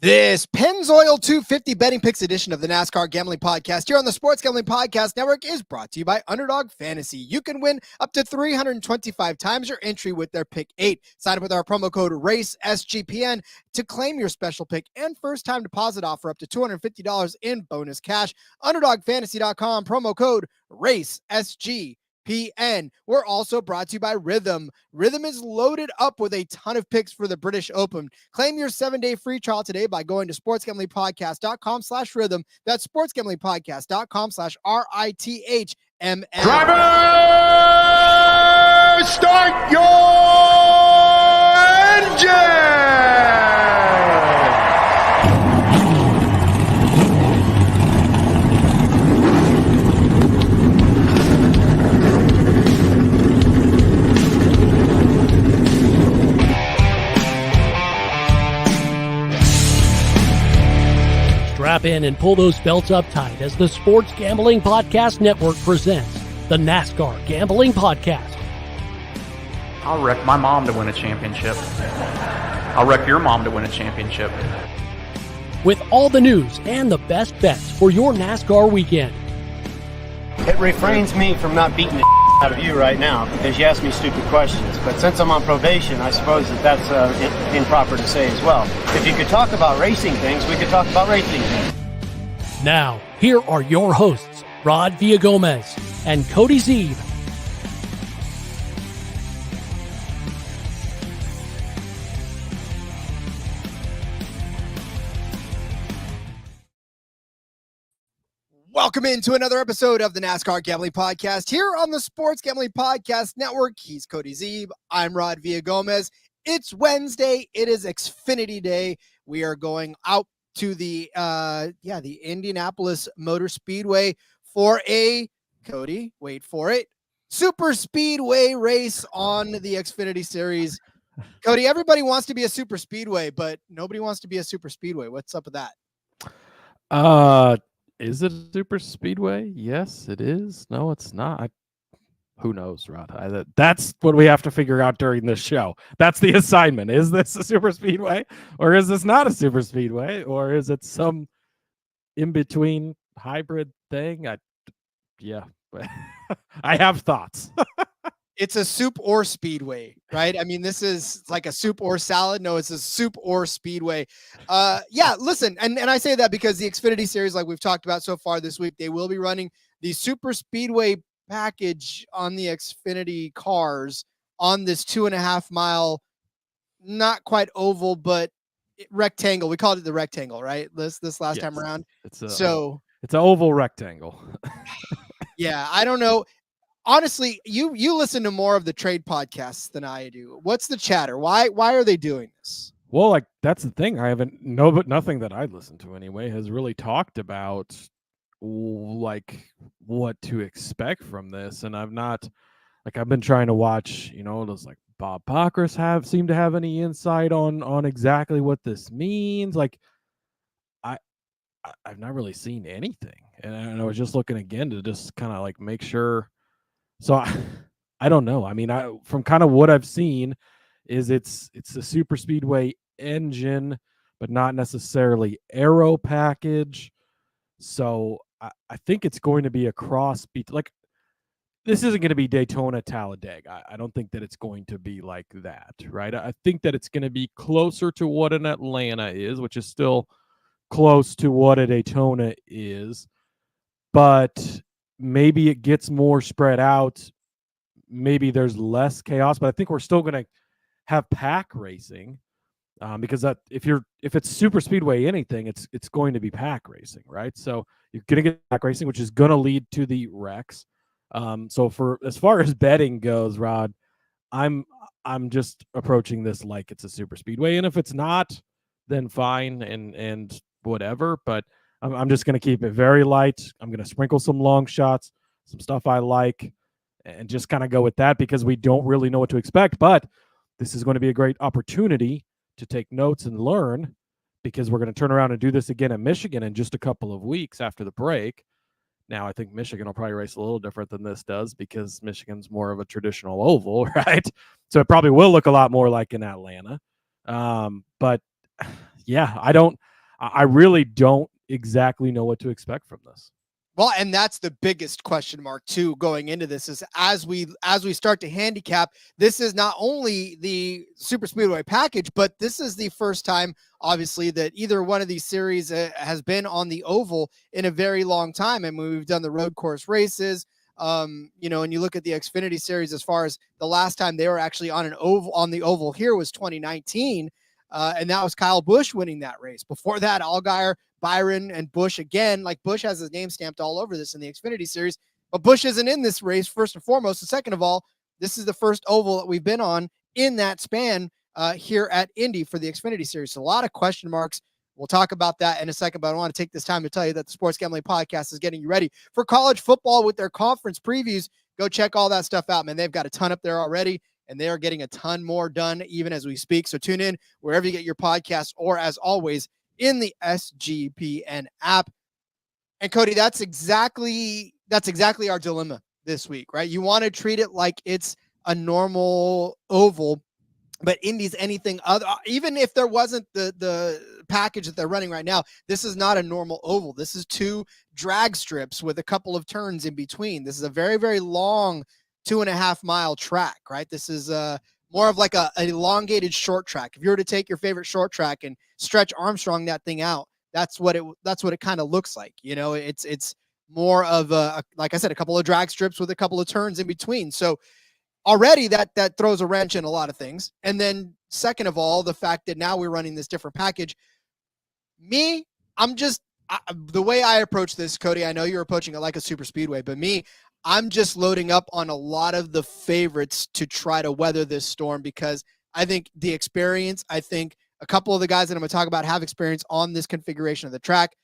This Pennzoil 250 betting picks edition of the NASCAR Gambling Podcast here on the Sports Gambling Podcast Network is brought to you by Underdog Fantasy. You can win up to 325 times your entry with their Pick 8. Sign up with our promo code RACESGPN to claim your special pick and first-time deposit offer up to $250 in bonus cash. UnderdogFantasy.com, promo code RACESGPN. We're also brought to you by Rhythm. Rhythm is loaded up with a ton of picks for the British Open. Claim your 7-day free trial today by going to sportsgamblingpodcast.com/rhythm. That's sportsgamblingpodcast.com/RITHMM. Driver, start your engine! Strap in and pull those belts up tight as the Sports Gambling Podcast Network presents the NASCAR Gambling Podcast. I'll wreck my mom to win a championship. I'll wreck your mom to win a championship. With all the news and the best bets for your NASCAR weekend. It refrains me from not beating the out of you right now because you ask me stupid questions. But since I'm on probation, I suppose that's improper to say as well. If you could talk about racing things, we could talk about racing things. Now, here are your hosts, Rod Villagomez and Cody Zeeb. Welcome into another episode of the NASCAR Gambling Podcast here on the Sports Gambling Podcast Network. He's Cody Zeeb. I'm Rod Villagomez. It's Wednesday. It is Xfinity Day. We are going out to the Indianapolis Motor Speedway for a, Cody, wait for it, super speedway race on the Xfinity Series. Cody, everybody wants to be a super speedway, but nobody wants to be a super speedway. What's up with that? Is it a super speedway? Yes, it is. No, it's not. Who knows, Rod? That's what we have to figure out during this show. That's the assignment. Is this a super speedway, or is this not a super speedway, or is it some in-between hybrid thing? I have thoughts. It's a soup or speedway, right? I mean, this is like a soup or salad. No, it's a soup or speedway. Listen, and I say that because the Xfinity Series, like we've talked about so far this week, they will be running the super speedway package on the Xfinity cars on this 2.5 mile, not quite oval, but rectangle. We called it the rectangle, right? This last time around. It's an oval rectangle. Yeah, I don't know. Honestly, you listen to more of the trade podcasts than I do. What's the chatter? Why are they doing this? Well, like that's the thing. But nothing that I listen to anyway has really talked about like what to expect from this. And I've been trying to watch, those like Bob Backus seem to have any insight on exactly what this means. Like I've not really seen anything. And I was just looking again to just kind of like make sure. So I don't know. I mean, from kind of what I've seen is it's a super speedway engine, but not necessarily aero package. So I think it's going to be a cross speed. Like this isn't going to be Daytona Talladega. I don't think that it's going to be like that, right? I think that it's going to be closer to what an Atlanta is, which is still close to what a Daytona is, but maybe it gets more spread out. Maybe there's less chaos, but I think we're still going to have pack racing because if it's super speedway anything, it's going to be pack racing, right? So you're going to get pack racing, which is going to lead to the wrecks. So for as far as betting goes, Rod, I'm just approaching this like it's a super speedway, and if it's not, then fine and whatever. But I'm just going to keep it very light. I'm going to sprinkle some long shots, some stuff I like, and just kind of go with that because we don't really know what to expect. But this is going to be a great opportunity to take notes and learn because we're going to turn around and do this again at Michigan in just a couple of weeks after the break. Now, I think Michigan will probably race a little different than this does because Michigan's more of a traditional oval, right? So it probably will look a lot more like in Atlanta. But yeah, I don't I really don't exactly know what to expect from this. Well, and that's the biggest question mark too going into this is as we start to handicap, this is not only the super speedway package, but this is the first time obviously that either one of these series has been on the oval in a very long time. I mean, we've done the road course races, and you look at the Xfinity series as far as the last time they were actually on the oval here was 2019. And that was Kyle Busch winning that race. Before that, Allgaier, Byron, and Busch again. Like Busch has his name stamped all over this in the Xfinity series, but Busch isn't in this race first and foremost. And second of all, this is the first oval that we've been on in that span here at Indy for the Xfinity series. So a lot of question marks. We'll talk about that in a second, but I want to take this time to tell you that the Sports Gambling Podcast is getting you ready for college football with their conference previews. Go check all that stuff out, man. They've got a ton up there already, and they are getting a ton more done even as we speak. So tune in wherever you get your podcasts, or as always, in the SGPN app. And Cody, that's exactly our dilemma this week, right? You want to treat it like it's a normal oval, but Indy's anything other. Even if there wasn't the package that they're running right now, this is not a normal oval. This is 2 drag strips with a couple of turns in between. This is a very, very long 2.5 mile track, right? This is more of like a elongated short track. If you were to take your favorite short track and Stretch Armstrong that thing out, that's what it kind of looks like. It's more of like I said, a couple of drag strips with a couple of turns in between. So already that throws a wrench in a lot of things. And then second of all, the fact that now we're running this different package. The way I approach this, Cody, I know you're approaching it like a super speedway, but I'm just loading up on a lot of the favorites to try to weather this storm, because I think the experience, I think a couple of the guys that I'm going to talk about have experience on this configuration of the track,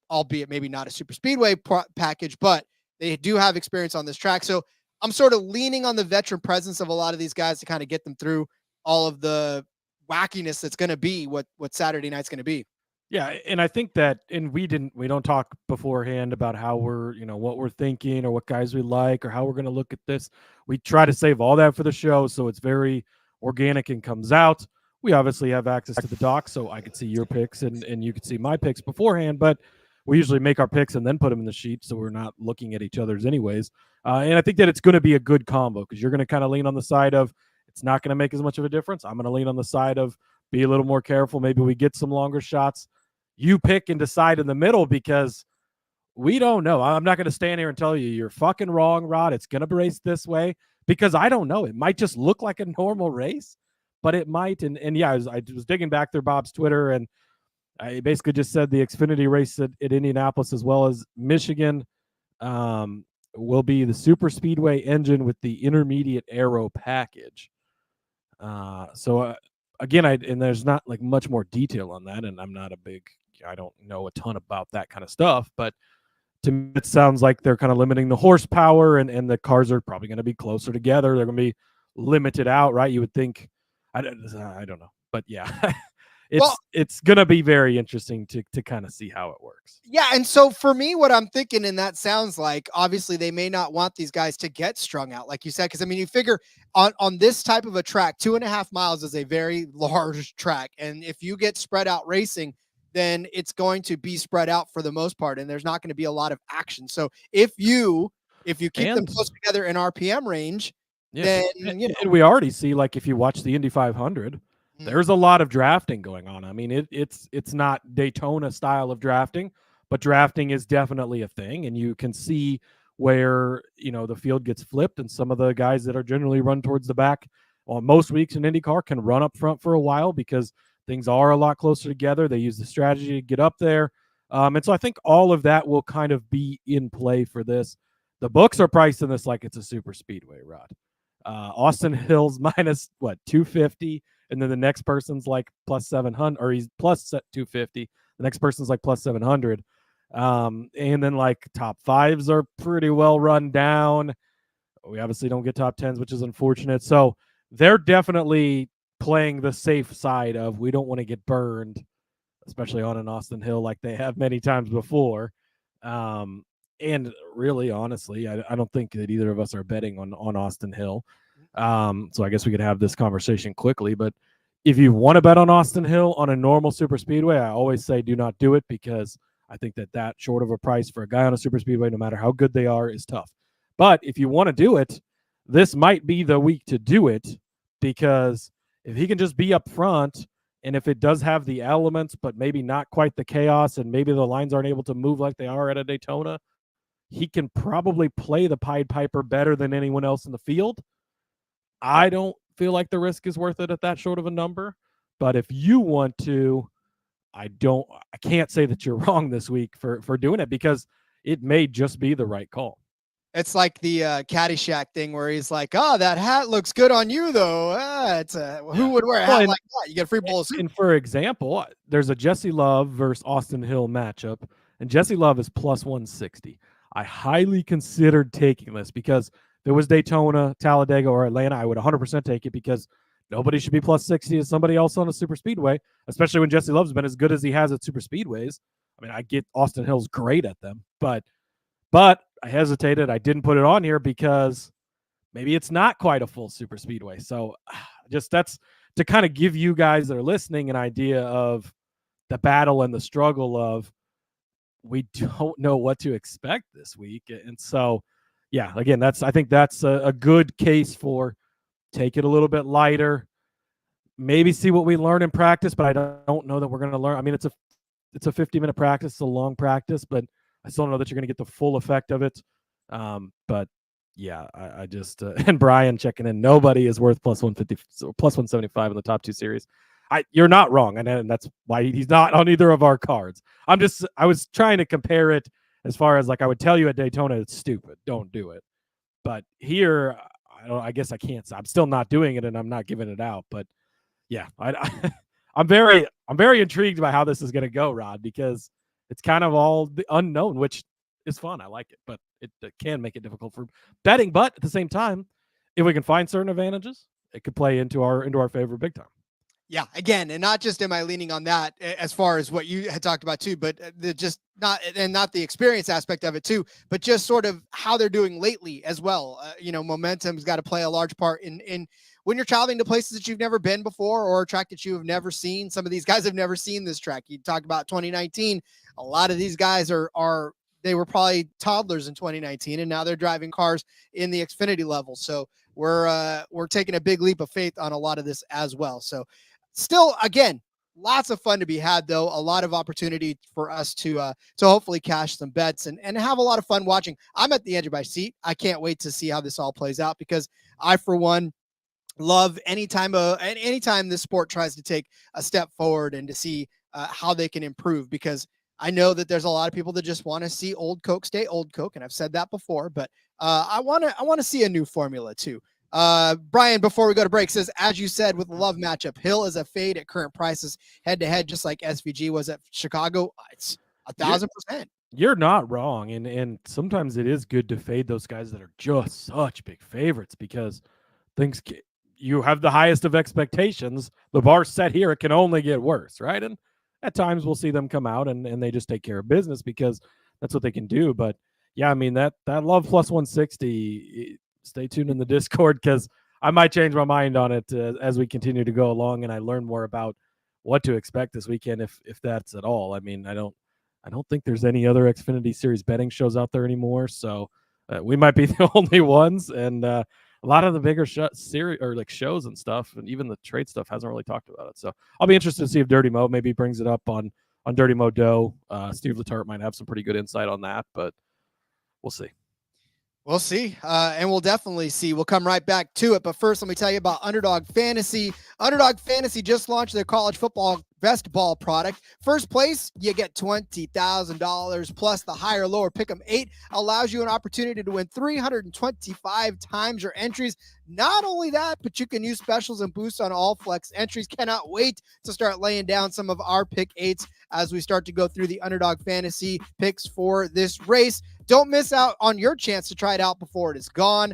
albeit maybe not a super speedway package, but they do have experience on this track. So I'm sort of leaning on the veteran presence of a lot of these guys to kind of get them through all of the wackiness that's going to be what Saturday night's going to be. Yeah, and I think that, and we don't talk beforehand about how we're, what we're thinking or what guys we like or how we're going to look at this. We try to save all that for the show, so it's very organic and comes out. We obviously have access to the doc, so I could see your picks and you could see my picks beforehand, but we usually make our picks and then put them in the sheet, so we're not looking at each other's anyways. And I think that it's going to be a good combo, because you're going to kind of lean on the side of it's not going to make as much of a difference. I'm going to lean on the side of be a little more careful. Maybe we get some longer shots. You pick and decide in the middle, because we don't know. I'm not going to stand here and tell you you're fucking wrong, Rod. It's going to race this way, because I don't know. It might just look like a normal race, but it might. And yeah, I was digging back through Bob's Twitter, and I basically just said the Xfinity race at Indianapolis as well as Michigan will be the super speedway engine with the intermediate aero package. Again, and there's not like much more detail on that, and I don't know a ton about that kind of stuff, but to me, it sounds like they're kind of limiting the horsepower, and the cars are probably going to be closer together. They're going to be limited out, right? You would think. I don't know, but yeah, it's going to be very interesting to kind of see how it works. Yeah, and so for me, what I'm thinking, and that sounds like obviously they may not want these guys to get strung out, like you said, because I mean, you figure on this type of a track, 2.5 miles is a very large track, and if you get spread out racing, then it's going to be spread out for the most part, and there's not going to be a lot of action. So if you keep them close together in RPM range, then and we already see, like, if you watch the Indy 500, there's a lot of drafting going on. I mean, it's not Daytona style of drafting, but drafting is definitely a thing, and you can see where the field gets flipped, and some of the guys that are generally run towards the back on most weeks in IndyCar can run up front for a while because things are a lot closer together. They use the strategy to get up there. And so I think all of that will kind of be in play for this. The books are pricing this like it's a super speedway, Rod. Austin Hill's minus 250, and then the next person's like plus 700, or he's plus 250. The next person's like plus 700. And then like top fives are pretty well run down. We obviously don't get top tens, which is unfortunate. So they're definitely playing the safe side of we don't want to get burned, especially on an Austin Hill like they have many times before. And really, honestly, I don't think that either of us are betting on Austin Hill. So I guess we could have this conversation quickly. But if you want to bet on Austin Hill on a normal super speedway, I always say do not do it, because I think that short of a price for a guy on a super speedway, no matter how good they are, is tough. But if you want to do it, this might be the week to do it, because if he can just be up front, and if it does have the elements, but maybe not quite the chaos, and maybe the lines aren't able to move like they are at a Daytona, he can probably play the Pied Piper better than anyone else in the field. I don't feel like the risk is worth it at that short of a number. But if you want to, I can't say that you're wrong this week for doing it, because it may just be the right call. It's like the Caddyshack thing where he's like, "Oh, that hat looks good on you, though." Who would wear a hat like that? You get a free bowl of soup. And for example, there's a Jesse Love versus Austin Hill matchup, and Jesse Love is plus 160. I highly considered taking this, because if it was Daytona, Talladega, or Atlanta, I would 100% take it, because nobody should be plus 60 as somebody else on a super speedway, especially when Jesse Love's been as good as he has at super speedways. I mean, I get Austin Hill's great at them, but I hesitated. I didn't put it on here because maybe it's not quite a full super speedway. So just that's to kind of give you guys that are listening an idea of the battle and the struggle of, we don't know what to expect this week. And so, yeah, again, I think that's a good case for take it a little bit lighter, maybe see what we learn in practice, but I don't know that we're going to learn. I mean, it's a 50-minute practice, it's a long practice, but I still don't know that you're going to get the full effect of it. But yeah, I just and Brian checking in, nobody is worth plus 150, plus 175 in the top two series. You're not wrong, and that's why he's not on either of our cards. I was trying to compare it as far as, like, I would tell you at Daytona, it's stupid, don't do it. But here, I guess I can't. I'm still not doing it, and I'm not giving it out. But yeah, I'm very intrigued by how this is going to go, Rod, because it's kind of all the unknown, which is fun. I like it, but it can make it difficult for betting. But at the same time, if we can find certain advantages, it could play into our favor big time. Yeah, again, and not just am I leaning on that as far as what you had talked about too, but not the experience aspect of it too, but just sort of how they're doing lately as well. Momentum's got to play a large part in when you're traveling to places that you've never been before, or a track that you have never seen. Some of these guys have never seen this track. You talk about 2019. A lot of these guys they were probably toddlers in 2019, and now they're driving cars in the Xfinity level. So we're taking a big leap of faith on a lot of this as well. So still, again, lots of fun to be had, though. A lot of opportunity for us to hopefully cash some bets and have a lot of fun watching. I'm at the edge of my seat. I can't wait to see how this all plays out, because I, for one, love anytime this sport tries to take a step forward and to see how they can improve, because I know that there's a lot of people that just want to see old Coke stay old Coke, and I've said that before, but I want to see a new formula too. Brian, before we go to break, says, as you said, with the Love matchup, Hill is a fade at current prices, head to head, just like SVG was at Chicago. It's 1,000%. You're not wrong, and sometimes it is good to fade those guys that are just such big favorites, because you have the highest of expectations. The bar set here, it can only get worse, right? And at times we'll see them come out and they just take care of business, because that's what they can do. But yeah, I mean, that Love plus 160, stay tuned in the Discord, because I might change my mind on it as we continue to go along and I learn more about what to expect this weekend, if that's at all. I mean, I don't think there's any other Xfinity Series betting shows out there anymore, so we might be the only ones. And a lot of the bigger series or like shows and stuff, and even the trade stuff, hasn't really talked about it. So I'll be interested to see if Dirty Mo maybe brings it up on Dirty Mo Doe. Steve Letarte might have some pretty good insight on that, but we'll see. We'll see, and we'll definitely see. We'll come right back to it. But first, let me tell you about Underdog Fantasy. Underdog Fantasy just launched their college football best ball product. First place, you get $20,000 plus the higher lower pick'em 8 allows you an opportunity to win 325 times your entries. Not only that, but you can use specials and boosts on all flex entries. Cannot wait to start laying down some of our pick 8s as we start to go through the Underdog Fantasy picks for this race. Don't miss out on your chance to try it out before it is gone.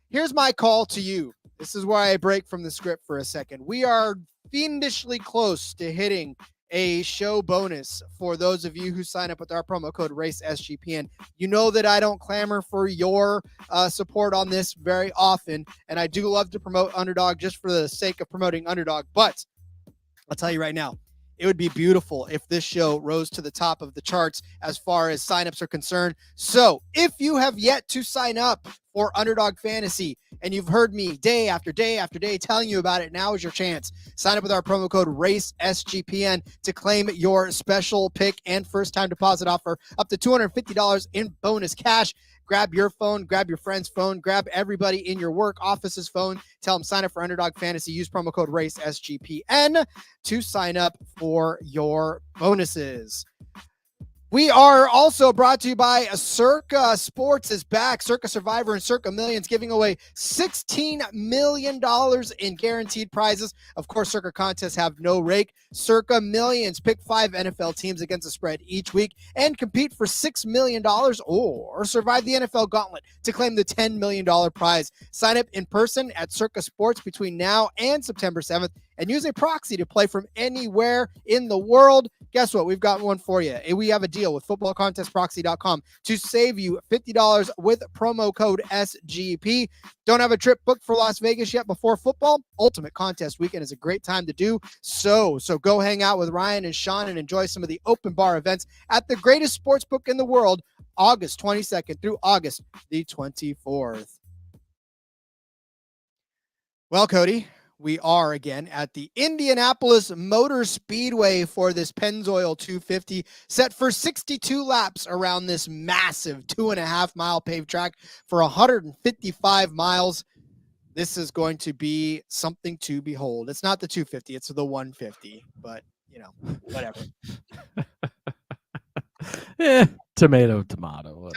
Here's my call to you. This is where I break from the script for a second. We are fiendishly close to hitting a show bonus for those of you who sign up with our promo code RACESGPN. You know that I don't clamor for your support on this very often, and I do love to promote Underdog just for the sake of promoting Underdog. But I'll tell you right now, it would be beautiful if this show rose to the top of the charts as far as signups are concerned. So if you have yet to sign up for Underdog Fantasy and you've heard me day after day after day telling you about it, now is your chance. Sign up with our promo code RACESGPN to claim your special pick and first-time deposit offer up to $250 in bonus cash. Grab your phone, grab your friend's phone, grab everybody in your work office's phone. Tell them sign up for Underdog Fantasy. Use promo code RACESGPN to sign up for your bonuses. We are also brought to you by Circa. Sports is back. Circa Survivor and Circa Millions giving away $16 million in guaranteed prizes. Of course, Circa contests have no rake. Circa Millions, pick 5 NFL teams against the spread each week and compete for $6 million or survive the NFL gauntlet to claim the $10 million prize. Sign up in person at Circa Sports between now and September 7th and use a proxy to play from anywhere in the world. Guess what? We've got one for you. We have a deal with footballcontestproxy.com to save you $50 with promo code SGP. Don't have a trip booked for Las Vegas yet before football? Ultimate Contest Weekend is a great time to do so. So go hang out with Ryan and Sean and enjoy some of the open bar events at the greatest sports book in the world, August 22nd through August the 24th. Well, Cody, we are again at the Indianapolis Motor Speedway for this Pennzoil 250, set for 62 laps around this massive 2.5 mile paved track for 155 miles. This is going to be something to behold. It's not the 250, it's the 150, but you know, whatever. Tomato. Tomato.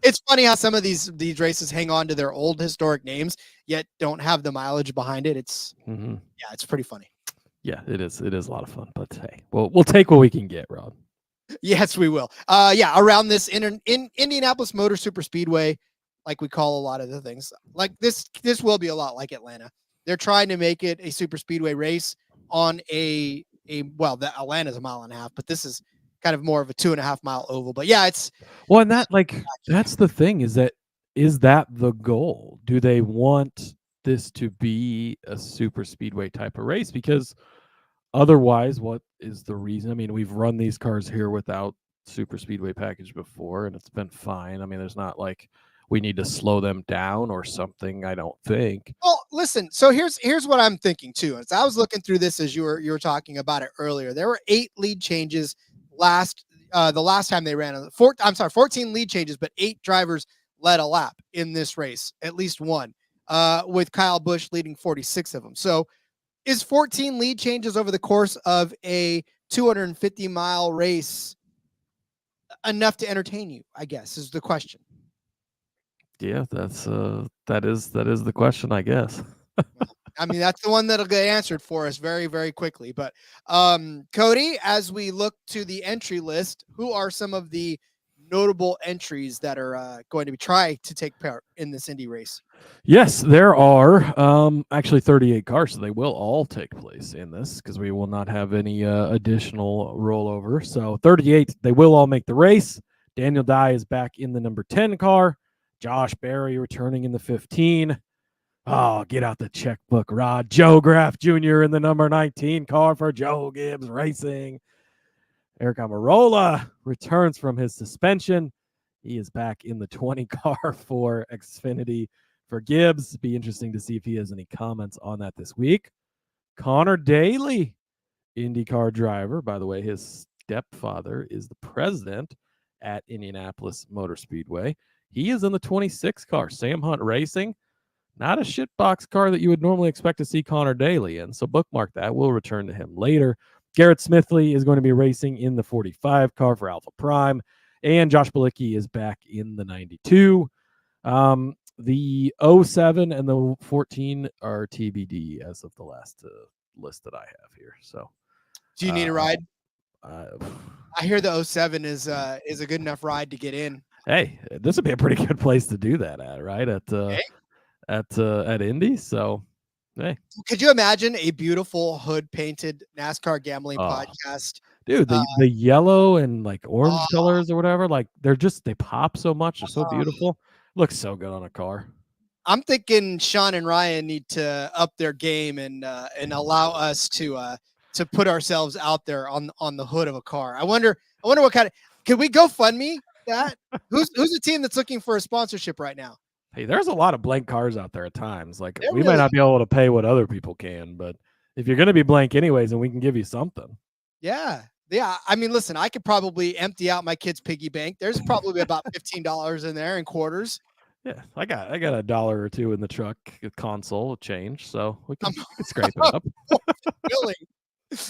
It's funny how some of these races hang on to their old historic names, yet don't have the mileage behind it. It's it's pretty funny. Yeah, it is. It is a lot of fun. But hey, we'll take what we can get, Rob. Yes, we will. Around this in Indianapolis Motor Super Speedway, like we call a lot of the things, like this will be a lot like Atlanta. They're trying to make it a super speedway race on the Atlanta's a mile and a half, but this is kind of more of a 2.5 mile oval. But yeah, it's and that's the thing, is that the goal? Do they want this to be a super speedway type of race? Because otherwise, what is the reason? I mean, we've run these cars here without super speedway package before, and it's been fine. I mean, there's not like we need to slow them down or something, I don't think. Well, listen, so here's what I'm thinking too. As I was looking through this as you were talking about it earlier, there were 8 lead changes the last time they ran 14 lead changes, but 8 drivers led a lap in this race, at least one, with Kyle Busch leading 46 of them. So is 14 lead changes over the course of a 250 mile race enough to entertain you, I guess, is the question. Yeah, that is the question, I guess. I mean, that's the one that'll get answered for us very, very quickly. But Cody, as we look to the entry list, who are some of the notable entries that are going to be trying to take part in this Indy race? Yes, there are actually 38 cars, so they will all take place in this because we will not have any additional rollover. So 38, they will all make the race. Daniel Dye is back in the number 10 car. Josh Berry returning in the 15. Oh, get out the checkbook, Rod. Joe Graff Jr. in the number 19 car for Joe Gibbs Racing. Eric Almirola returns from his suspension. He is back in the 20 car for Xfinity for Gibbs. Be interesting to see if he has any comments on that this week. Connor Daly, IndyCar driver. By the way, his stepfather is the president at Indianapolis Motor Speedway. He is in the 26 car. Sam Hunt Racing. Not a shitbox car that you would normally expect to see Connor Daly in. So bookmark that. We'll return to him later. Garrett Smithley is going to be racing in the 45 car for Alpha Prime. And Josh Bilicki is back in the 92. The 07 and the 14 are TBD as of the last list that I have here. So, do you need a ride? I hear the 07 is a good enough ride to get in. Hey, this would be a pretty good place to do that at, right? At Indy. So, hey, could you imagine a beautiful hood painted NASCAR gambling podcast? Dude, the yellow and like orange colors or whatever, like they pop so much. They're so beautiful. Looks so good on a car. I'm thinking Sean and Ryan need to up their game and allow us to to put ourselves out there on the hood of a car. I wonder what kind of, could we GoFundMe that? Who's a team that's looking for a sponsorship right now? Hey, there's a lot of blank cars out there at times. Like There we might really not be able to pay what other people can, but if you're going to be blank anyways, then we can give you something. Yeah. Yeah. I mean, listen, I could probably empty out my kid's piggy bank. There's probably about $15 in there in quarters. Yeah, I got $1 or $2 in the truck console change, so we can scrape it up. Willing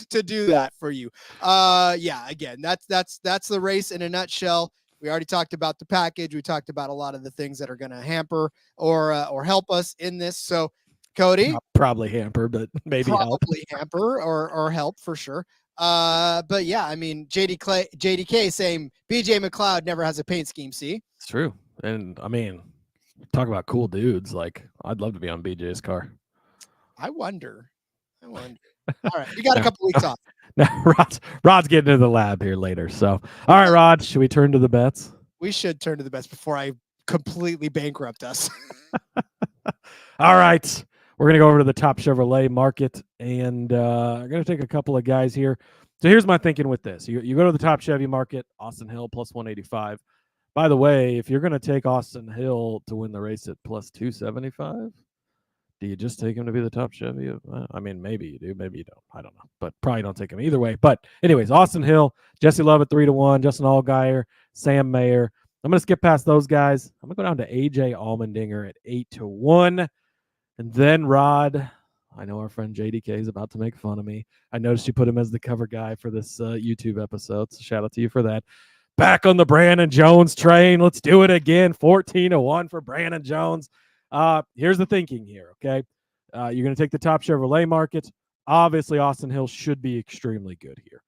to do that for you. Yeah, again, that's the race in a nutshell. We already talked about the package. We talked about a lot of the things that are going to hamper or help us in this. So, Cody, probably hamper, but maybe help. Hamper or help for sure. But yeah, I mean, JDK saying BJ McLeod never has a paint scheme. See, it's true, and I mean, talk about cool dudes. Like, I'd love to be on BJ's car. I wonder. All right, we got a couple weeks off. Now, Rod's getting into the lab here later. So, all right, Rod, should we turn to the bets? We should turn to the bets before I completely bankrupt us. All right. We're going to go over to the Top Chevrolet market, and I'm going to take a couple of guys here. So here's my thinking with this. You go to the Top Chevy market, Austin Hill plus 185. By the way, if you're going to take Austin Hill to win the race at plus 275, do you just take him to be the top Chevy? I mean, maybe you do, maybe you don't. I don't know, but probably don't take him either way. But anyways, Austin Hill, Jesse Love at 3-1, Justin Allgaier, Sam Mayer. I'm going to skip past those guys. I'm going to go down to AJ Allmendinger at 8-1. And then Rod, I know our friend JDK is about to make fun of me. I noticed you put him as the cover guy for this YouTube episode, so shout out to you for that. Back on the Brandon Jones train. Let's do it again. 14-1 for Brandon Jones. Here's the thinking here, okay? You're going to take the Top Chevrolet market. Obviously, Austin Hill should be extremely good here.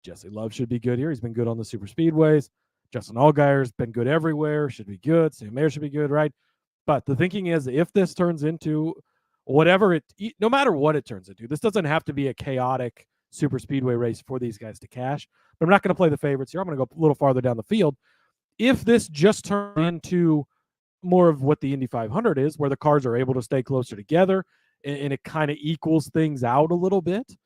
Jesse Love should be good here. He's been good on the super speedways. Justin Allgaier's been good everywhere. Should be good. Sam Mayer should be good, right? But the thinking is, if this turns into whatever no matter what it turns into, this doesn't have to be a chaotic super speedway race for these guys to cash. But I'm not going to play the favorites here. I'm going to go a little farther down the field. If this just turns into more of what the Indy 500 is, where the cars are able to stay closer together and it kind of equals things out a little bit.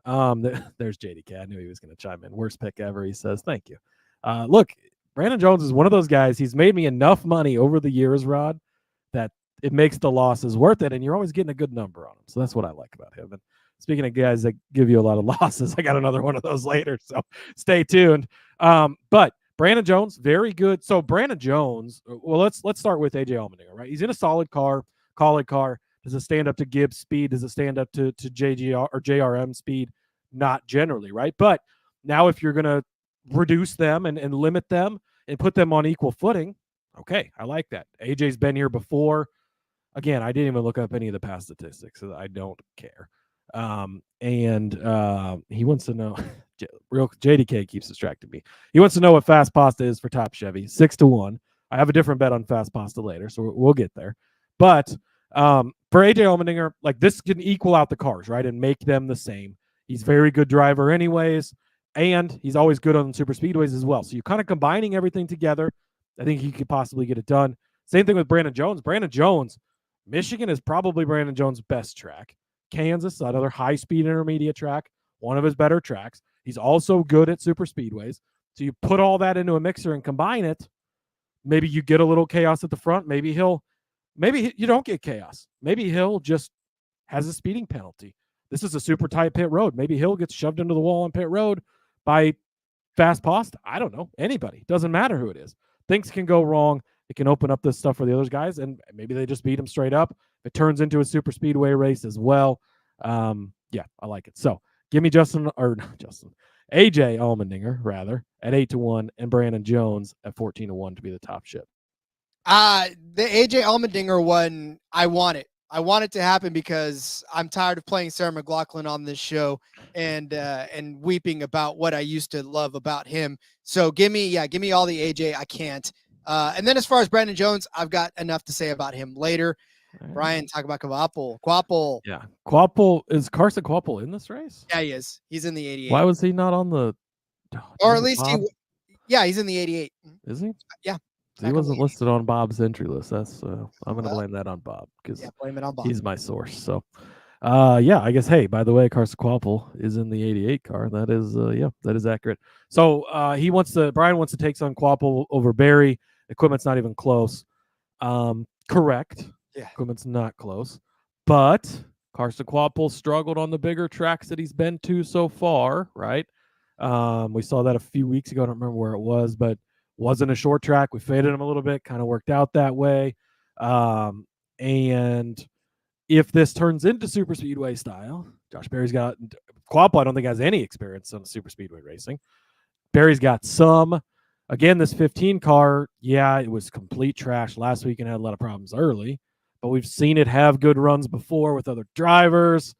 There's JDK. I knew he was going to chime in. Worst pick ever, he says. Thank you. Look, Brandon Jones is one of those guys. He's made me enough money over the years, Rod, that it makes the losses worth it, and you're always getting a good number on him. So that's what I like about him. And speaking of guys that give you a lot of losses, I got another one of those later, so stay tuned. But Brandon Jones, very good. So Brandon Jones, well, let's start with AJ Allmendinger, right? He's in a solid car. Does it stand up to Gibbs speed? Does it stand up to JGR or JRM speed? Not generally, right? But now if you're going to reduce them and limit them and put them on equal footing, okay, I like that. AJ's been here before. Again, I didn't even look up any of the past statistics, so I don't care. He wants to know, JDK keeps distracting me. He wants to know what Fast Pasta is for Top Chevy, 6-1. I have a different bet on Fast Pasta later, so we'll get there. But for AJ Allmendinger, like, this can equal out the cars, right, and make them the same. He's a very good driver anyways, and he's always good on super speedways as well. So you're kind of combining everything together. I think he could possibly get it done. Same thing with Brandon Jones. Brandon Jones, Michigan is probably Brandon Jones' best track. Kansas, another high-speed intermediate track, one of his better tracks. He's also good at super speedways. So you put all that into a mixer and combine it. Maybe you get a little chaos at the front. Maybe you don't get chaos. Maybe Hill just has a speeding penalty. This is a super tight pit road. Maybe Hill gets shoved into the wall on pit road by Fast Pasta. I don't know. Anybody. Doesn't matter who it is. Things can go wrong. It can open up this stuff for the other guys, and maybe they just beat him straight up. It turns into a super speedway race as well. Yeah, I like it. So give me AJ Allmendinger, rather, at 8-1, and Brandon Jones at 14-1 to be the top ship. The AJ Allmendinger one, I want it. I want it to happen because I'm tired of playing Sarah McLachlan on this show and weeping about what I used to love about him. So give me all the AJ. I can't. And then as far as Brandon Jones, I've got enough to say about him later. Brian, talk about Kvapil. Yeah. Is Carson Kvapil in this race? Yeah, he is. He's in the 88. Why was he not on the... Or at least he's in the 88. Is he? Yeah. He wasn't listed on Bob's entry list. That's I'm going to blame that on Bob because blame it on Bob. He's my source. So, Yeah, I guess. Hey, by the way, Carson Quapple is in the 88 car. That is, that is accurate. So Brian wants to take some Quapple over Barry. Equipment's not even close. Correct. Yeah. Equipment's not close, but Carson Quapple struggled on the bigger tracks that he's been to so far, right? We saw that a few weeks ago. I don't remember where it was, but wasn't a short track. We faded him a little bit, kind of worked out that way. And if this turns into super speedway style, Josh Berry's got Quapple. I don't think has any experience on super speedway racing. Barry's got some. Again, this 15 car, yeah, it was complete trash last week and had a lot of problems early, but we've seen it have good runs before with other drivers.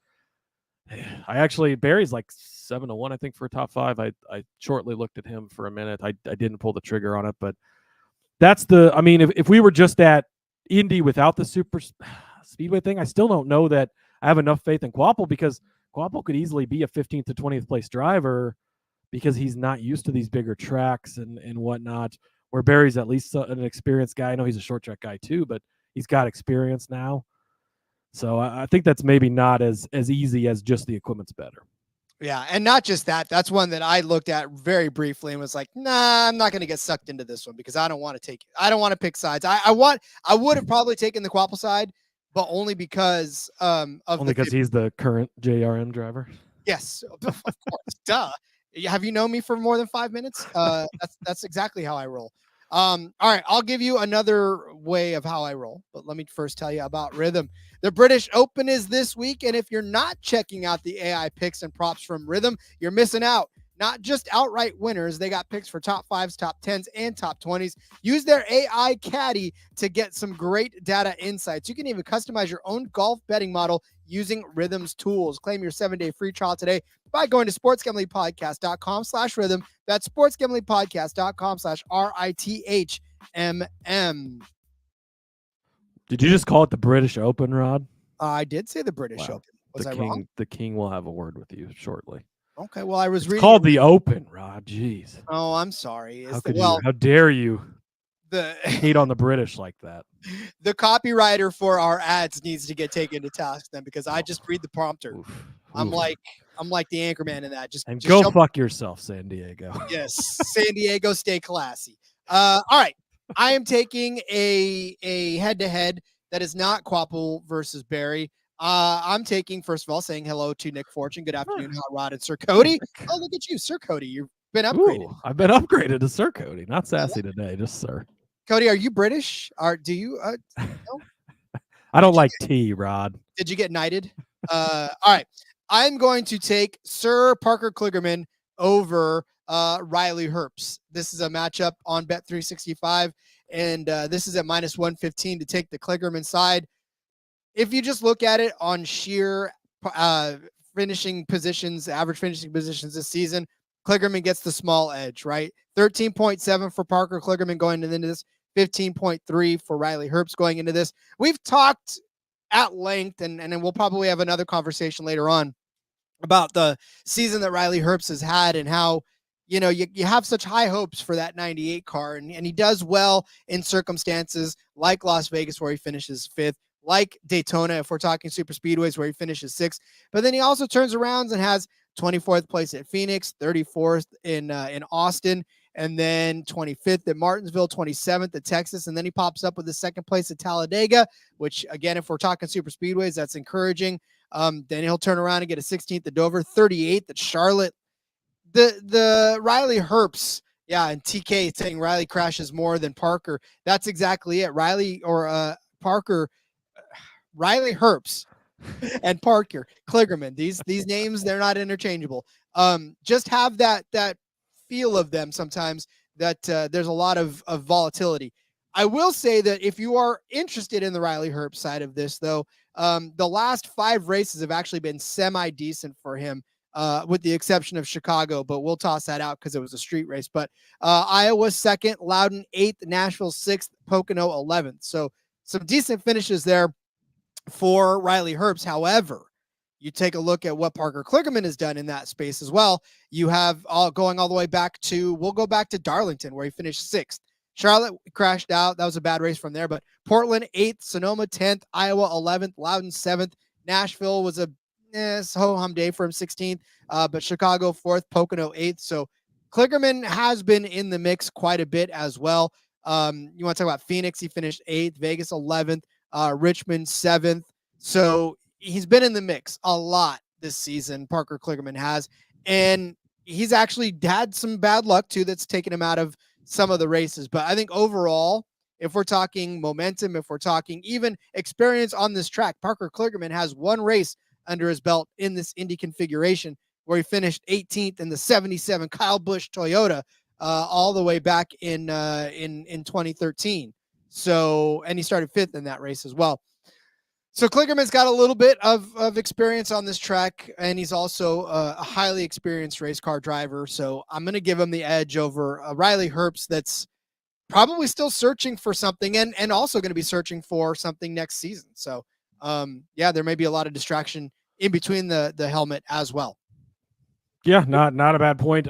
Barry's like 7-1, I think, for a top 5. I shortly looked at him for a minute. I didn't pull the trigger on it, but that's if we were just at Indy without the super speedway thing, I still don't know that I have enough faith in Quapple, because Quapple could easily be a 15th to 20th place driver because he's not used to these bigger tracks and whatnot, where Barry's at least an experienced guy. I know he's a short track guy too, but he's got experience now. So I think that's maybe not as easy as just the equipment's better. Yeah, and not just that. That's one that I looked at very briefly and was like, nah, I'm not going to get sucked into this one because I don't want to pick sides. I would have probably taken the Quapple side, but only because because he's the current JRM driver. Yes, of course. Duh. Have you known me for more than 5 minutes? That's exactly how I roll. All right, I'll give you another way of how I roll, but let me first tell you about Rhythm. The British Open is this week, and if you're not checking out the AI picks and props from Rhythm, you're missing out. Not just outright winners, they got picks for top 5s, top 10s, and top 20s. Use their AI caddy to get some great data insights. You can even customize your own golf betting model using Rhythm's tools. Claim your 7-day free trial today by going to sportsgamblingpodcast.com/rhythm. That's sportsgamblingpodcast.com/RITHMM. Did you just call it the British Open, Rod? I did say the British Open. Was I wrong? The King will have a word with you shortly. Okay, well, I was reading. It's called the Open, Rod. Jeez. Oh, I'm sorry. How dare you hate on the British like that? The copywriter for our ads needs to get taken to task then, because I just read the prompter. Oof. I'm like the anchorman in that. Just go fuck yourself, San Diego. Yes, San Diego, stay classy. All right, I am taking a head-to-head that is not Quapple versus Barry. I'm taking, first of all, saying hello to Nick Fortune. Good afternoon, Hot Rod and Sir Cody. Oh, look at you, Sir Cody. You've been upgraded. Ooh, I've been upgraded to Sir Cody. Not sassy today, just Sir. Cody, are you British? Do you? No? I don't like tea, Rod. Did you get knighted? All right. I'm going to take Sir Parker Kligerman over Riley Herbst. This is a matchup on Bet365, and this is at -115 to take the Kligerman side. If you just look at it on sheer finishing positions, average finishing positions this season, Kligerman gets the small edge, right? 13.7 for Parker Kligerman going into this, 15.3 for Riley Herbst going into this. We've talked at length, and then we'll probably have another conversation later on about the season that Riley Herbst has had and how, you have such high hopes for that 98 car, and he does well in circumstances like Las Vegas where he finishes 5th, like Daytona, if we're talking super speedways, where he finishes 6th. But then he also turns around and has 24th place at Phoenix, 34th in Austin, and then 25th at Martinsville, 27th at Texas, and then he pops up with the 2nd place at Talladega, which, again, if we're talking super speedways, that's encouraging. Then he'll turn around and get a 16th at Dover, 38th at Charlotte. The Riley Herbst, yeah, and TK saying Riley crashes more than Parker. That's exactly it. Riley Herbst and Parker Kligerman. These names, they're not interchangeable. Just have that feel of them sometimes, that there's a lot of volatility. I will say that if you are interested in the Riley Herbst side of this, though, the last 5 races have actually been semi-decent for him, with the exception of Chicago, but we'll toss that out because it was a street race. But Iowa 2nd, Loudon 8th, Nashville 6th, Pocono 11th. So some decent finishes there for Riley Herbst. However, you take a look at what Parker Kligerman has done in that space as well. You have going all the way back to, we'll go back to Darlington, where he finished 6th. Charlotte crashed out. That was a bad race from there. But Portland 8th, Sonoma 10th, Iowa 11th, Loudon 7th, Nashville was a ho-hum day for him, 16th, but Chicago 4th, Pocono 8th. So Kligerman has been in the mix quite a bit as well. You want to talk about Phoenix? He finished 8th, Vegas 11th, Richmond 7th. So he's been in the mix a lot this season. Parker Kligerman has, and he's actually had some bad luck too that's taken him out of some of the races. But I think overall, if we're talking momentum, if we're talking even experience on this track, Parker Kligerman has one race under his belt in this Indy configuration where he finished 18th in the 77 Kyle Busch Toyota all the way back in 2013. So, and he started 5th in that race as well. So Kligerman's got a little bit of experience on this track, and he's also a highly experienced race car driver. So I'm going to give him the edge over Riley Herbst that's probably still searching for something and also going to be searching for something next season. So, there may be a lot of distraction in between the helmet as well. Yeah, not a bad point.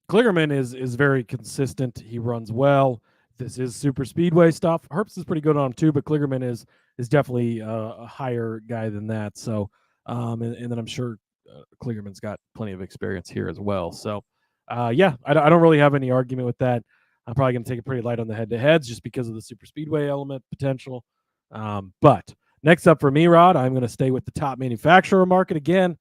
Kligerman is very consistent. He runs well. This is super speedway stuff. Herbst is pretty good on him too, but Kligerman is definitely a higher guy than that. So, and then I'm sure Kligerman's got plenty of experience here as well. So, I don't really have any argument with that. I'm probably going to take it pretty light on the head-to-heads just because of the super speedway element potential. But next up for me, Rod, I'm going to stay with the top manufacturer market again.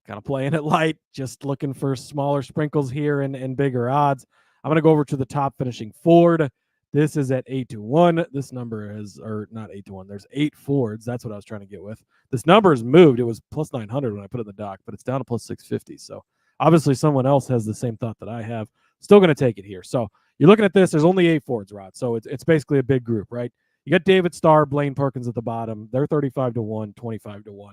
Kind of playing it light, just looking for smaller sprinkles here and bigger odds. I'm going to go over to the top finishing Ford. This is at 8-1. This number is, or not 8-1. There's 8 Fords. That's what I was trying to get with. This number has moved. It was plus 900 when I put it in the doc, but it's down to plus 650. So obviously someone else has the same thought that I have. Still going to take it here. So you're looking at this. There's only 8 Fords, Rod. So it's basically a big group, right? You got David Starr, Blaine Perkins at the bottom. They're 35-1, 25-1.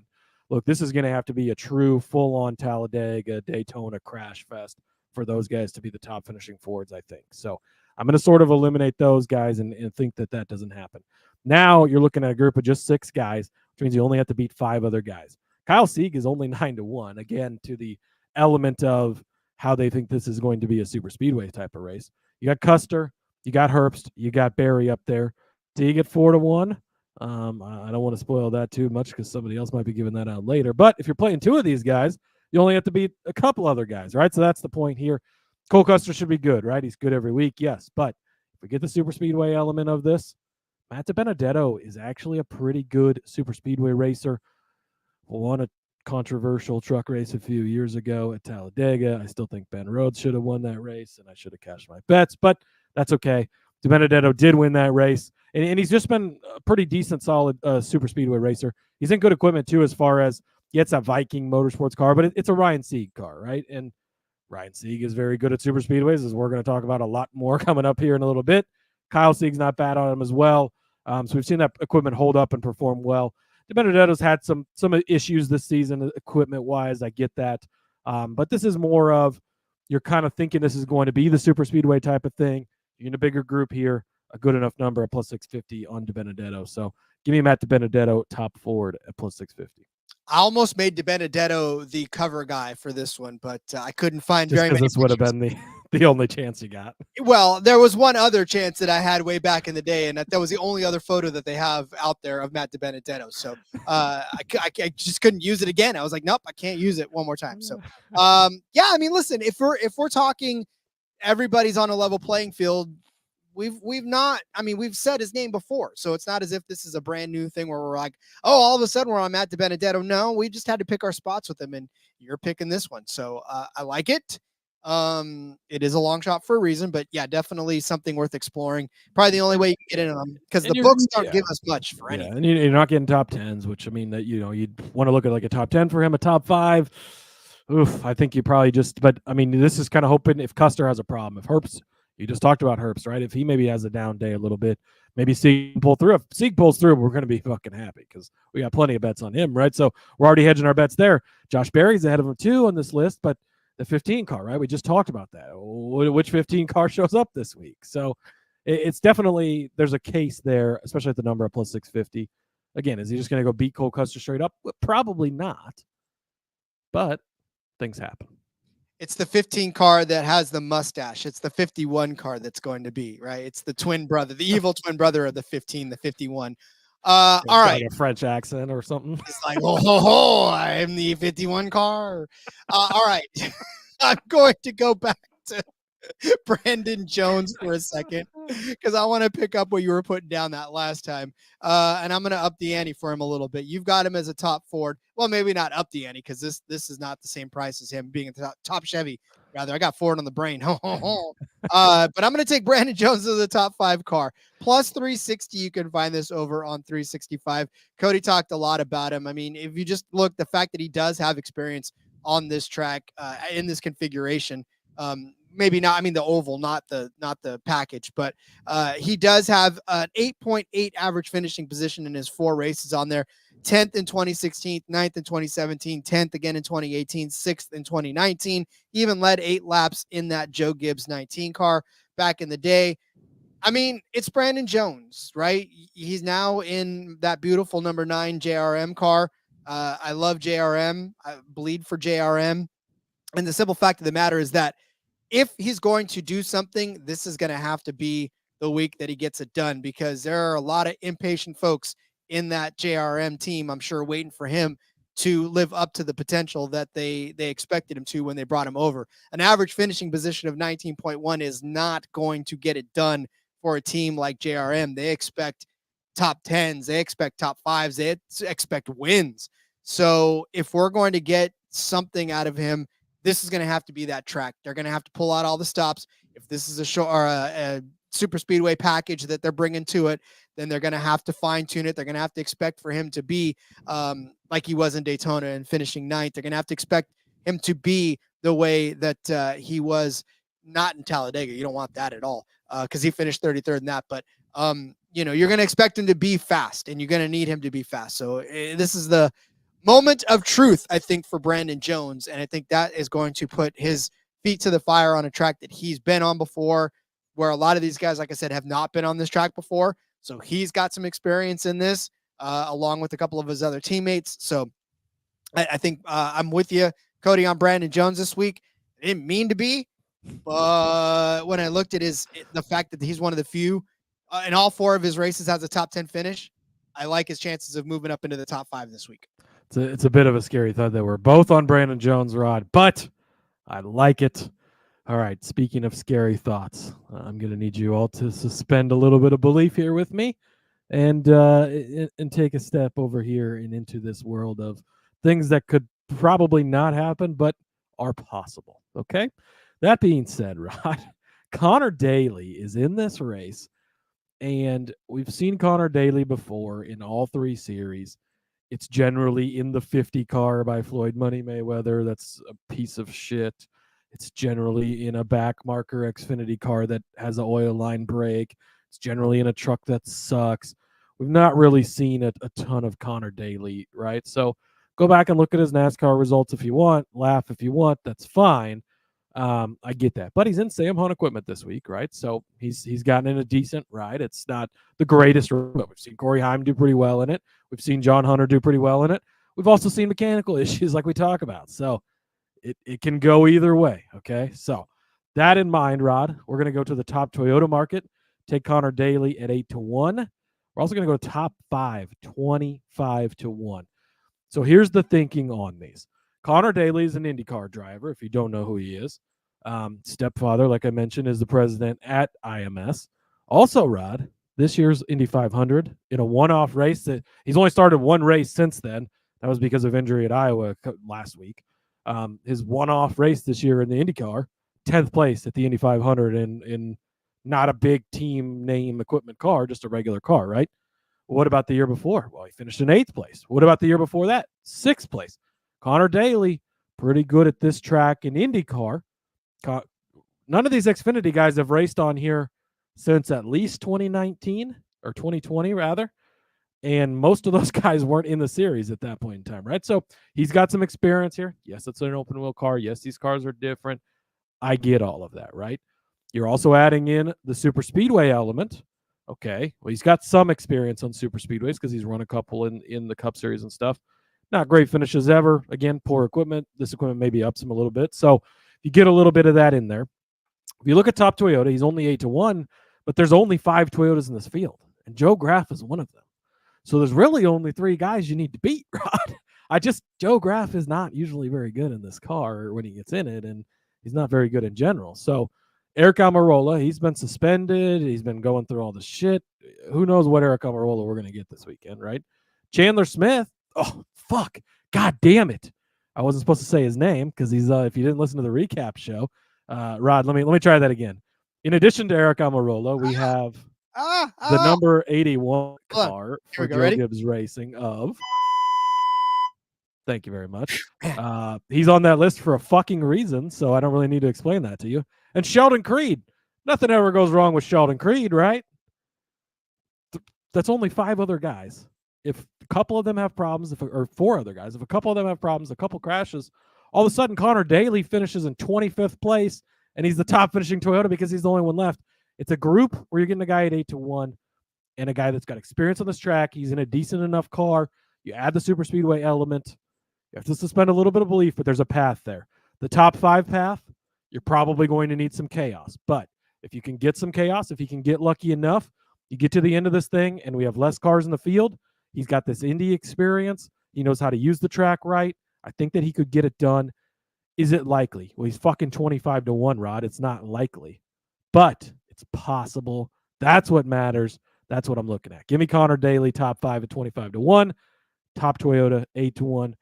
Look, this is going to have to be a true full-on Talladega, Daytona crash fest for those guys to be the top finishing Fords, I think. So I'm going to sort of eliminate those guys and think that doesn't happen. Now you're looking at a group of just 6 guys, which means you only have to beat 5 other guys. Kyle Sieg is only 9-1, again, to the element of how they think this is going to be a super speedway type of race. You got Custer, you got Herbst, you got Barry up there. Sieg at 4-1. I don't want to spoil that too much because somebody else might be giving that out later. But if you're playing 2 of these guys, you only have to beat a couple other guys, right? So that's the point here. Cole Custer should be good, right? He's good every week, yes. But if we get the super speedway element of this, Matt DiBenedetto is actually a pretty good super speedway racer. Won a controversial truck race a few years ago at Talladega. I still think Ben Rhodes should have won that race, and I should have cashed my bets, but that's okay. DiBenedetto did win that race, and he's just been a pretty decent, solid super speedway racer. He's in good equipment, too, as far as, it's a Viking Motorsports car, but it's a Ryan Sieg car, right? And Ryan Sieg is very good at super speedways, as we're going to talk about a lot more coming up here in a little bit. Kyle Sieg's not bad on him as well. So we've seen that equipment hold up and perform well. DiBenedetto's had some issues this season equipment-wise. I get that. But this is more of, you're kind of thinking this is going to be the super speedway type of thing. You're in a bigger group here, a good enough number at plus 650 on DiBenedetto. So give me Matt DiBenedetto, top Ford at plus 650. I almost made DiBenedetto the cover guy for this one, but I couldn't find just very many. This would have been the only chance you got. Well, there was one other chance that I had way back in the day, and that was the only other photo that they have out there of Matt DiBenedetto. So I just couldn't use it again. I was like, nope, I can't use it one more time. So I mean, listen, if we're talking everybody's on a level playing field, we've said his name before, so it's not as if this is a brand new thing where we're like, oh, all of a sudden we're on Matt DiBenedetto. No, we just had to pick our spots with him, and you're picking this one. So I like it. It is a long shot for a reason, but yeah, definitely something worth exploring. Probably the only way you can get in on, because the books don't give us much for anything. And you're not getting top 10s, which I mean that you'd want to look at like a top 10 for him, a top 5. Oof, I think you probably but I mean, this is kind of hoping if Custer has a problem, if Herbst. You just talked about Herbst, right? If he maybe has a down day a little bit, maybe Sieg pull through. If Sieg pulls through, we're going to be fucking happy because we got plenty of bets on him, right? So we're already hedging our bets there. Josh Berry's ahead of him too on this list, but the 15 car, right? We just talked about that. Which 15 car shows up this week? So it's definitely, there's a case there, especially at the number of plus 650. Again, is he just going to go beat Cole Custer straight up? Well, probably not, but things happen. It's the 15 car that has the mustache. It's the 51 car that's going to be, right? It's the twin brother, the evil twin brother of the 15, the 51. All right. Like a French accent or something. It's like, oh, I'm the 51 car. All right. I'm going to go back to Brandon Jones for a second because I want to pick up what you were putting down that last time. And I'm going to up the ante for him a little bit. You've got him as a top Ford. Well, maybe not up the ante because this is not the same price as him being a top Chevy. Rather, I got Ford on the brain. But I'm going to take Brandon Jones as the top 5 car. Plus 360, you can find this over on 365. Cody talked a lot about him. I mean, if you just look, the fact that he does have experience on this track in this configuration, maybe not, I mean, the oval, not the package, but he does have an 8.8 average finishing position in his 4 races on there. 10th in 2016, 9th in 2017, 10th again in 2018, 6th in 2019. He even led 8 laps in that Joe Gibbs 19 car back in the day. I mean, it's Brandon Jones, right? He's now in that beautiful number 9 JRM car. I love JRM. I bleed for JRM. And the simple fact of the matter is that if he's going to do something, this is going to have to be the week that he gets it done, because there are a lot of impatient folks in that JRM team, I'm sure, waiting for him to live up to the potential that they expected him to when they brought him over. An average finishing position of 19.1 is not going to get it done for a team like JRM. They expect top 10s, they expect top 5s, they expect wins. So if we're going to get something out of him, this is going to have to be that track. They're going to have to pull out all the stops. If this is a show or a super speedway package that they're bringing to it, then they're going to have to fine tune it. They're going to have to expect for him to be like he was in Daytona and finishing 9th. They're going to have to expect him to be the way that he was not in Talladega. You don't want that at all because he finished 33rd in that. But, you're going to expect him to be fast, and you're going to need him to be fast. So this is the moment of truth, I think, for Brandon Jones. And I think that is going to put his feet to the fire on a track that he's been on before, where a lot of these guys, like I said, have not been on this track before. So he's got some experience in this, along with a couple of his other teammates. So I think I'm with you, Cody, on Brandon Jones this week. I didn't mean to be, but when I looked at the fact that he's one of the few in all 4 of his races has a top 10 finish, I like his chances of moving up into the top 5 this week. It's a bit of a scary thought that we're both on Brandon Jones, Rod, but I like it. All right, speaking of scary thoughts, I'm going to need you all to suspend a little bit of belief here with me and take a step over here and into this world of things that could probably not happen but are possible, okay? That being said, Rod, Connor Daly is in this race, and we've seen Connor Daly before in all 3 series. It's generally in the 50 car by Floyd Money Mayweather. That's a piece of shit. It's generally in a back marker Xfinity car that has an oil line brake. It's generally in a truck that sucks. We've not really seen a ton of Connor Daly, right? So go back and look at his NASCAR results if you want. Laugh if you want. That's fine. I get that. But he's in Sam Hunt equipment this week, right? So he's gotten in a decent ride. It's not the greatest, but we've seen Corey Heim do pretty well in it. We've seen John Hunter do pretty well in it. We've also seen mechanical issues like we talk about. So it can go either way, okay? So that in mind, Rod, we're going to go to the top Toyota market, take Connor Daly at 8-1. We're also going to go to top 5, 25-1. So here's the thinking on these. Connor Daly is an IndyCar driver, if you don't know who he is. Stepfather, like I mentioned, is the president at IMS. Also, Rod, this year's Indy 500 in a one-off race that he's only started 1 race since then. That was because of injury at Iowa last week. His one-off race this year in the IndyCar, 10th place at the Indy 500 in not a big team name equipment car, just a regular car, right? What about the year before? Well, he finished in 8th place. What about the year before that? 6th place. Connor Daly, pretty good at this track in IndyCar. None of these Xfinity guys have raced on here since at least 2019 or 2020, rather. And most of those guys weren't in the series at that point in time, right? So he's got some experience here. Yes, it's an open wheel car. Yes, these cars are different. I get all of that, right? You're also adding in the super speedway element. Okay, well, he's got some experience on super speedways because he's run a couple in the Cup Series and stuff. Not great finishes ever. Again, poor equipment. This equipment maybe ups him a little bit. So you get a little bit of that in there. If you look at top Toyota, he's only 8-1, but there's only 5 Toyotas in this field, and Joe Graf is one of them. So there's really only 3 guys you need to beat, Rod. Joe Graff is not usually very good in this car when he gets in it, and he's not very good in general. So Eric Almirola, he's been suspended. He's been going through all this shit. Who knows what Eric Almirola we're going to get this weekend, right? Chandler Smith. Oh, fuck. God damn it. I wasn't supposed to say his name because he's, if you didn't listen to the recap show, Rod, let me try that again. In addition to Eric Almirola, we have the number 81 car for Joe Gibbs Racing of. Thank you very much. He's on that list for a fucking reason, so I don't really need to explain that to you. And Sheldon Creed. Nothing ever goes wrong with Sheldon Creed, right? That's only 5 other guys. If a couple of them have problems, or 4 other guys, if a couple of them have problems, a couple crashes, all of a sudden Connor Daly finishes in 25th place, and he's the top finishing Toyota because he's the only one left. It's a group where you're getting a guy at 8-1 and a guy that's got experience on this track. He's in a decent enough car. You add the super speedway element. You have to suspend a little bit of belief, but there's a path there. The top 5 path, you're probably going to need some chaos. But if you can get some chaos, if you can get lucky enough, you get to the end of this thing and we have less cars in the field. He's got this Indy experience. He knows how to use the track right. I think that he could get it done. Is it likely? Well, he's fucking 25-1, Rod. It's not likely, but it's possible. That's what matters. That's what I'm looking at. Give me Connor Daly, top 5 at 25-1, top Toyota 8-1.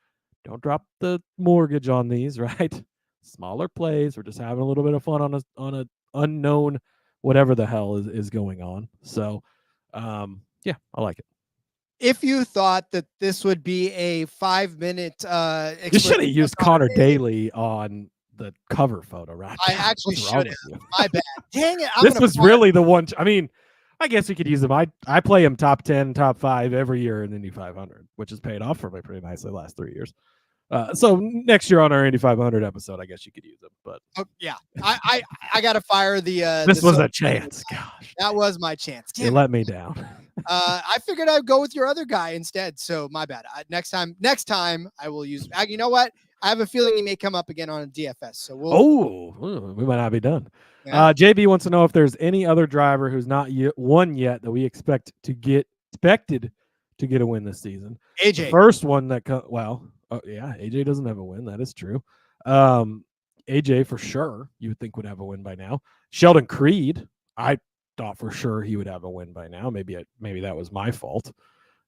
Don't drop the mortgage on these, right? Smaller plays. We're just having a little bit of fun on a unknown whatever the hell is going on. So, yeah, I like it. If you thought that this would be a 5-minute, you should have used Connor Daly on the cover photo, right? I actually should have. My bad. Dang it! This was really the one. I mean, I guess we could use him. I play him top 10, top 5 every year in the Indy 500, which has paid off for me pretty nicely the last 3 years. So next year on our Indy 500 episode, I guess you could use him. But yeah, I got to fire the. This was a chance. Gosh, that was my chance. You let me down. I figured I'd go with your other guy instead. So my bad. Next time I will use. You know what? I have a feeling he may come up again on a DFS. So we might not be done. Yeah. JB wants to know if there's any other driver who's not won yet that we expected to get a win this season. AJ, the first one that AJ doesn't have a win. That is true. AJ for sure you would think would have a win by now. Sheldon Creed, I thought for sure he would have a win by now. Maybe that was my fault.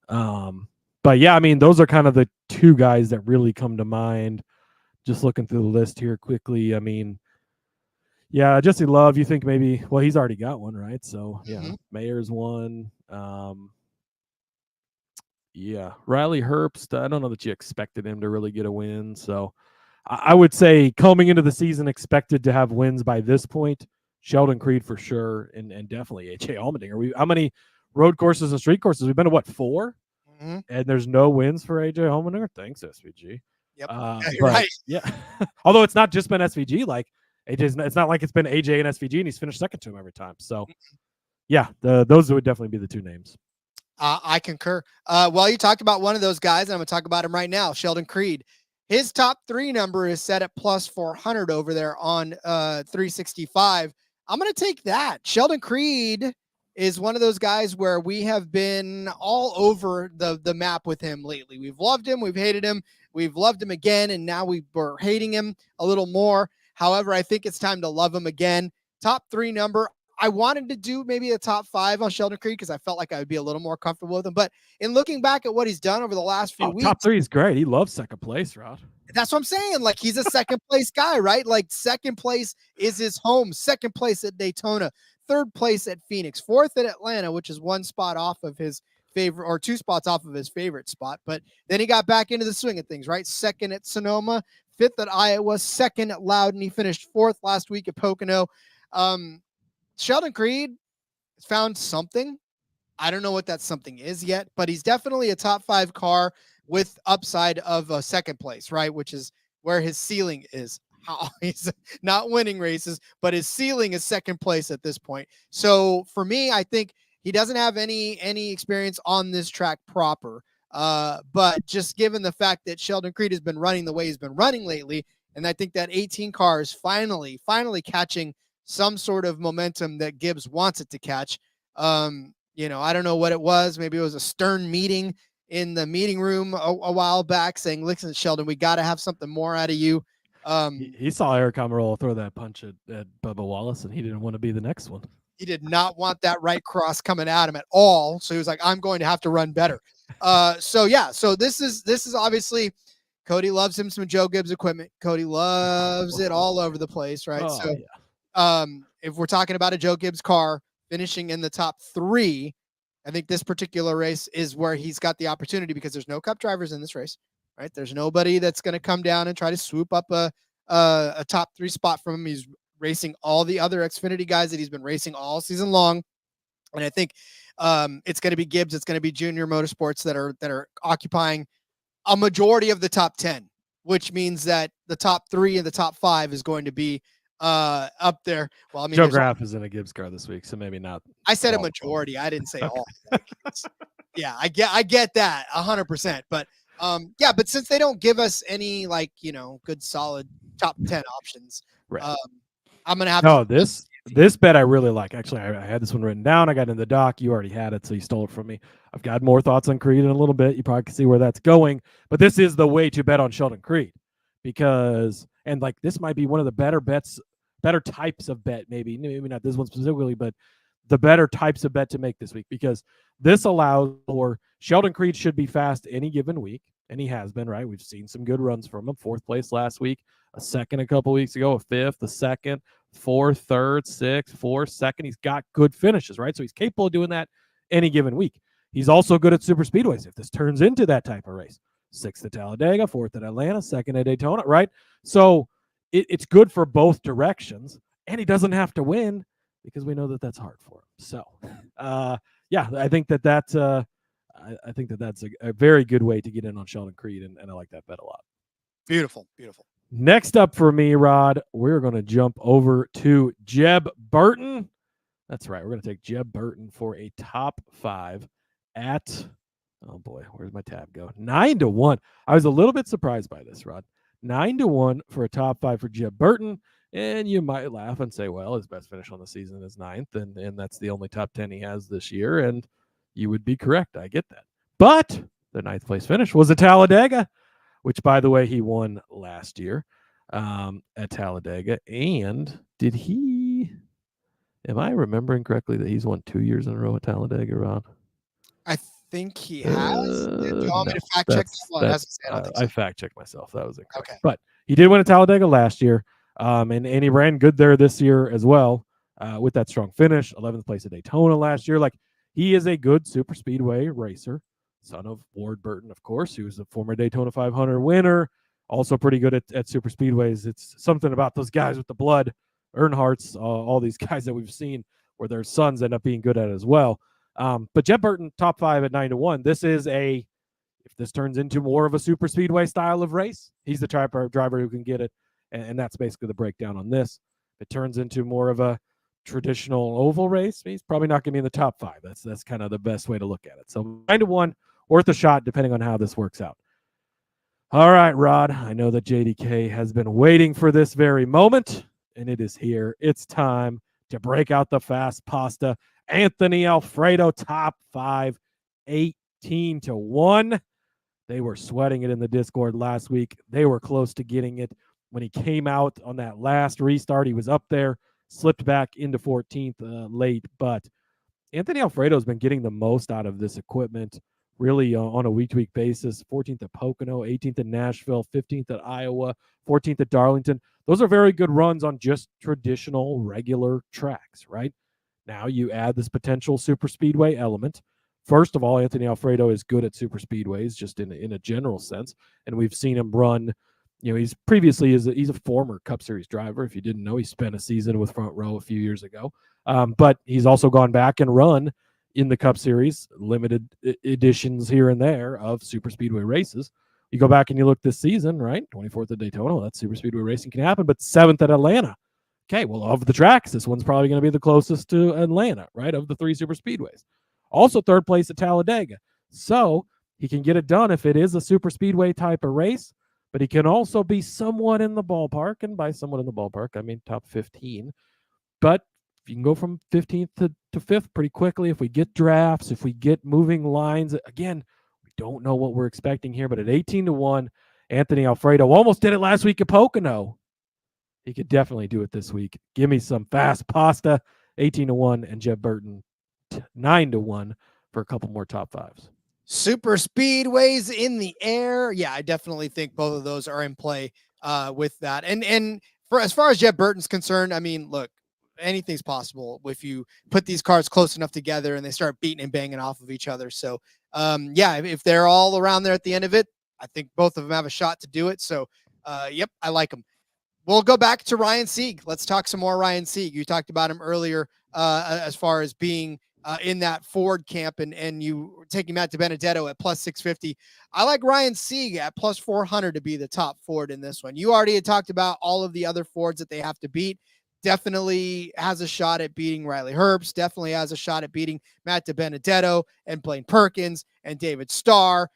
But yeah, I mean, those are kind of the 2 guys that really come to mind. Just looking through the list here quickly. I mean, yeah, Jesse Love, you think maybe, well, he's already got one, right? So yeah, Mayer's one. Yeah, Riley Herbst, I don't know that you expected him to really get a win. So I would say coming into the season, expected to have wins by this point. Sheldon Creed for sure, and definitely AJ Allmendinger. How many road courses and street courses? We've been to what, 4? Mm-hmm. And there's no wins for AJ Allmendinger. Thanks, SVG. Yep. Right. Yeah. Although it's not just been SVG, like AJ's. It's not like it's been AJ and SVG, and he's finished second to him every time. So, yeah, those would definitely be the 2 names. I concur. Well, you talked about one of those guys, and I'm going to talk about him right now, Sheldon Creed. His top 3 number is set at plus 400 over there on 365. I'm going to take that. Sheldon Creed is one of those guys where we have been all over the map with him lately. We've loved him. We've hated him. We've loved him again, and now we're hating him a little more. However, I think it's time to love him again. Top 3 number. I wanted to do maybe a top 5 on Sheldon Creed because I felt like I would be a little more comfortable with him. But in looking back at what he's done over the last few weeks, top 3 is great. He loves second place, Rod. That's what I'm saying. Like, he's a second place guy, right? Like, second place is his home. Second place at Daytona. Third place at Phoenix. 4th at Atlanta, which is 1 spot off of his favorite, or 2 spots off of his favorite spot. But then he got back into the swing of things, right? 2nd at Sonoma. 5th at Iowa. 2nd at Loudon. He finished 4th last week at Pocono. Sheldon Creed found something. I don't know what that something is yet, but he's definitely a top 5 car with upside of a second place, right? Which is where his ceiling is. He's not winning races, but his ceiling is second place at this point. So for me, I think he doesn't have any experience on this track proper. But just given the fact that Sheldon Creed has been running the way he's been running lately, and I think that 18 car is finally catching some sort of momentum that Gibbs wants it to catch. I don't know what it was. Maybe it was a stern meeting in the meeting room a while back saying, listen, Sheldon, we got to have something more out of you. He saw Eric Amarola throw that punch at Bubba Wallace, and he didn't want to be the next one. He did not want that right cross coming at him at all. So he was like, I'm going to have to run better. So this is obviously Cody loves him some Joe Gibbs equipment. Cody loves it all over the place, right? Oh, so yeah. If we're talking about a Joe Gibbs car finishing in the top 3, I think this particular race is where he's got the opportunity because there's no Cup drivers in this race, right? There's nobody that's going to come down and try to swoop up a top 3 spot from him. He's racing all the other Xfinity guys that he's been racing all season long. And I think it's going to be Gibbs. It's going to be Junior Motorsports that are occupying a majority of the top 10, which means that the top 3 and the top 5 is going to be up there. Well, I mean, Joe Graff is in a Gibbs car this week, so maybe not. I said a majority. I didn't say all. Yeah, I get that 100%. But but since they don't give us any good solid top 10 options, right. I'm gonna have this bet I really like. Actually, I had this one written down. I got in the doc. You already had it, so you stole it from me. I've got more thoughts on Creed in a little bit. You probably can see where that's going. But this is the way to bet on Sheldon Creed because this might be one of the better bets, better types of bet, maybe not this one specifically, but the better types of bet to make this week because this allows for Sheldon Creed should be fast any given week, and he has been, right? We've seen some good runs from him. 4th place last week, a 2nd a couple weeks ago, a 5th, a 2nd, 4th, 3rd, 6th, 4th, 2nd. He's got good finishes, right? So he's capable of doing that any given week. He's also good at super speedways if this turns into that type of race. 6th at Talladega, 4th at Atlanta, 2nd at Daytona, right? So it's good for both directions, and he doesn't have to win because we know that that's hard for him. So, I think that's a very good way to get in on Sheldon Creed, and I like that bet a lot. Beautiful. Next up for me, Rod, we're going to jump over to Jeb Burton. That's right. We're going to take Jeb Burton for a top 5 at, oh boy, where's my tab go? 9-1. I was a little bit surprised by this, Rod. 9-1 for a top 5 for Jeb Burton. And you might laugh and say, well, his best finish on the season is 9th, and that's the only top 10 he has this year. And you would be correct. I get that. But the 9th place finish was at Talladega, which, by the way, he won last year at Talladega. And am I remembering correctly that he's won 2 years in a row at Talladega, Ron? I think he has. Do you want me to fact check that? I fact checked myself. That was incorrect. Okay. But he did win at Talladega last year. And he ran good there this year as well with that strong finish. 11th place at Daytona last year. He is a good super speedway racer, son of Ward Burton, of course, who was a former Daytona 500 winner, also pretty good at super speedways. It's something about those guys with the blood, Earnhardt's, all these guys that we've seen where their sons end up being good at it as well. But Jeb Burton, top 5 at 9-1. This is if this turns into more of a super speedway style of race, he's the type of driver who can get it. And that's basically the breakdown on this. If it turns into more of a traditional oval race, he's probably not going to be in the top 5. That's kind of the best way to look at it. So 9-1, worth a shot, depending on how this works out. All right, Rod, I know that JDK has been waiting for this very moment, and it is here. It's time to break out the fast pasta. Anthony Alfredo, top 5, 18-1. They were sweating it in the Discord last week. They were close to getting it. When he came out on that last restart, he was up there, slipped back into 14th late. But Anthony Alfredo has been getting the most out of this equipment really on a week-to-week basis. 14th at Pocono, 18th at Nashville, 15th at Iowa, 14th at Darlington. Those are very good runs on just traditional, regular tracks, right? Now you add this potential super speedway element. First of all, Anthony Alfredo is good at super speedways, just in a general sense. And we've seen him run. He's a former Cup Series driver. If you didn't know, he spent a season with Front Row a few years ago. But he's also gone back and run in the Cup Series, limited editions here and there of super speedway races. You go back and you look this season, right? 24th at Daytona, well, that super speedway racing can happen, but 7th at Atlanta. Okay, well, of the tracks, this one's probably going to be the closest to Atlanta, right, of the 3 super speedways. Also 3rd place at Talladega. So he can get it done if it is a super speedway type of race. But he can also be somewhat in the ballpark, and by somewhat in the ballpark, I mean top 15. But you can go from 15th to 5th pretty quickly, if we get drafts, if we get moving lines, again, we don't know what we're expecting here, but at 18-1, Anthony Alfredo almost did it last week at Pocono. He could definitely do it this week. Give me some fast pasta, 18-1, and Jeb Burton 9-1 for a couple more top fives. Super speedways in the air. Yeah, I definitely think both of those are in play with that. And for as far as Jeb Burton's concerned, I mean, look, anything's possible if you put these cars close enough together and they start beating and banging off of each other. So, yeah, if they're all around there at the end of it, I think both of them have a shot to do it. So, yep, I like them. We'll go back to Ryan Sieg. Let's talk some more Ryan Sieg. You talked about him earlier as far as being in that Ford camp, and you taking Matt DiBenedetto at plus 650. I like Ryan Sieg at plus 400 to be the top Ford in this one. You already had talked about all of the other Fords that they have to beat. Definitely has a shot at beating Riley Herbst. Definitely has a shot at beating Matt DiBenedetto and Blaine Perkins and David Starr,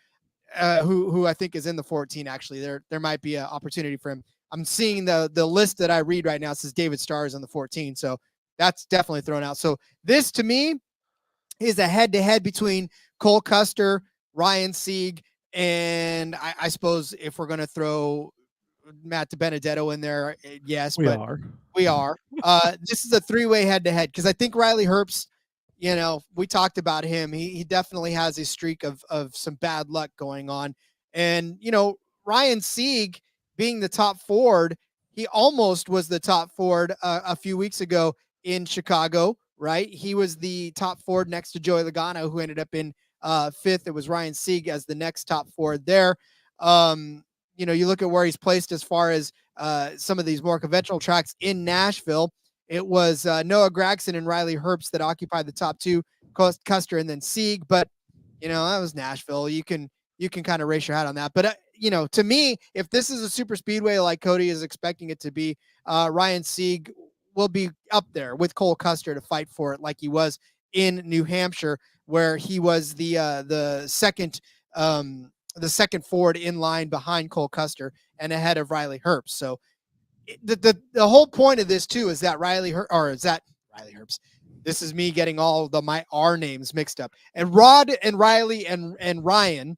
who I think is in the 14. Actually, there might be an opportunity for him. I'm seeing the list that I read right now says David Starr is on the 14, so that's definitely thrown out. So this to me is a head-to-head between Cole Custer, Ryan Sieg, and I suppose if we're going to throw Matt DiBenedetto in there, yes, we are. This is a three-way head-to-head because I think Riley Herbst, you know, we talked about him. He definitely has a streak of some bad luck going on, and you know, Ryan Sieg being the top Ford, he almost was the top Ford a few weeks ago in Chicago, right? He was the top Ford next to Joey Logano, who ended up in fifth. It was Ryan Sieg as the next top Ford there. You know, you look at where he's placed as far as some of these more conventional tracks in Nashville. It was Noah Gragson and Riley Herbst that occupied the top two, Custer and then Sieg. But, you know, that was Nashville. You can kind of raise your hat on that. But, you know, to me, if this is a super speedway like Cody is expecting it to be, Ryan Sieg will be up there with Cole Custer to fight for it like he was in New Hampshire, where he was the second Ford in line behind Cole Custer and ahead of Riley Herbst. So the whole point of this too is that Riley Herbst. This is me getting all my R names mixed up. And Rod and Riley and Ryan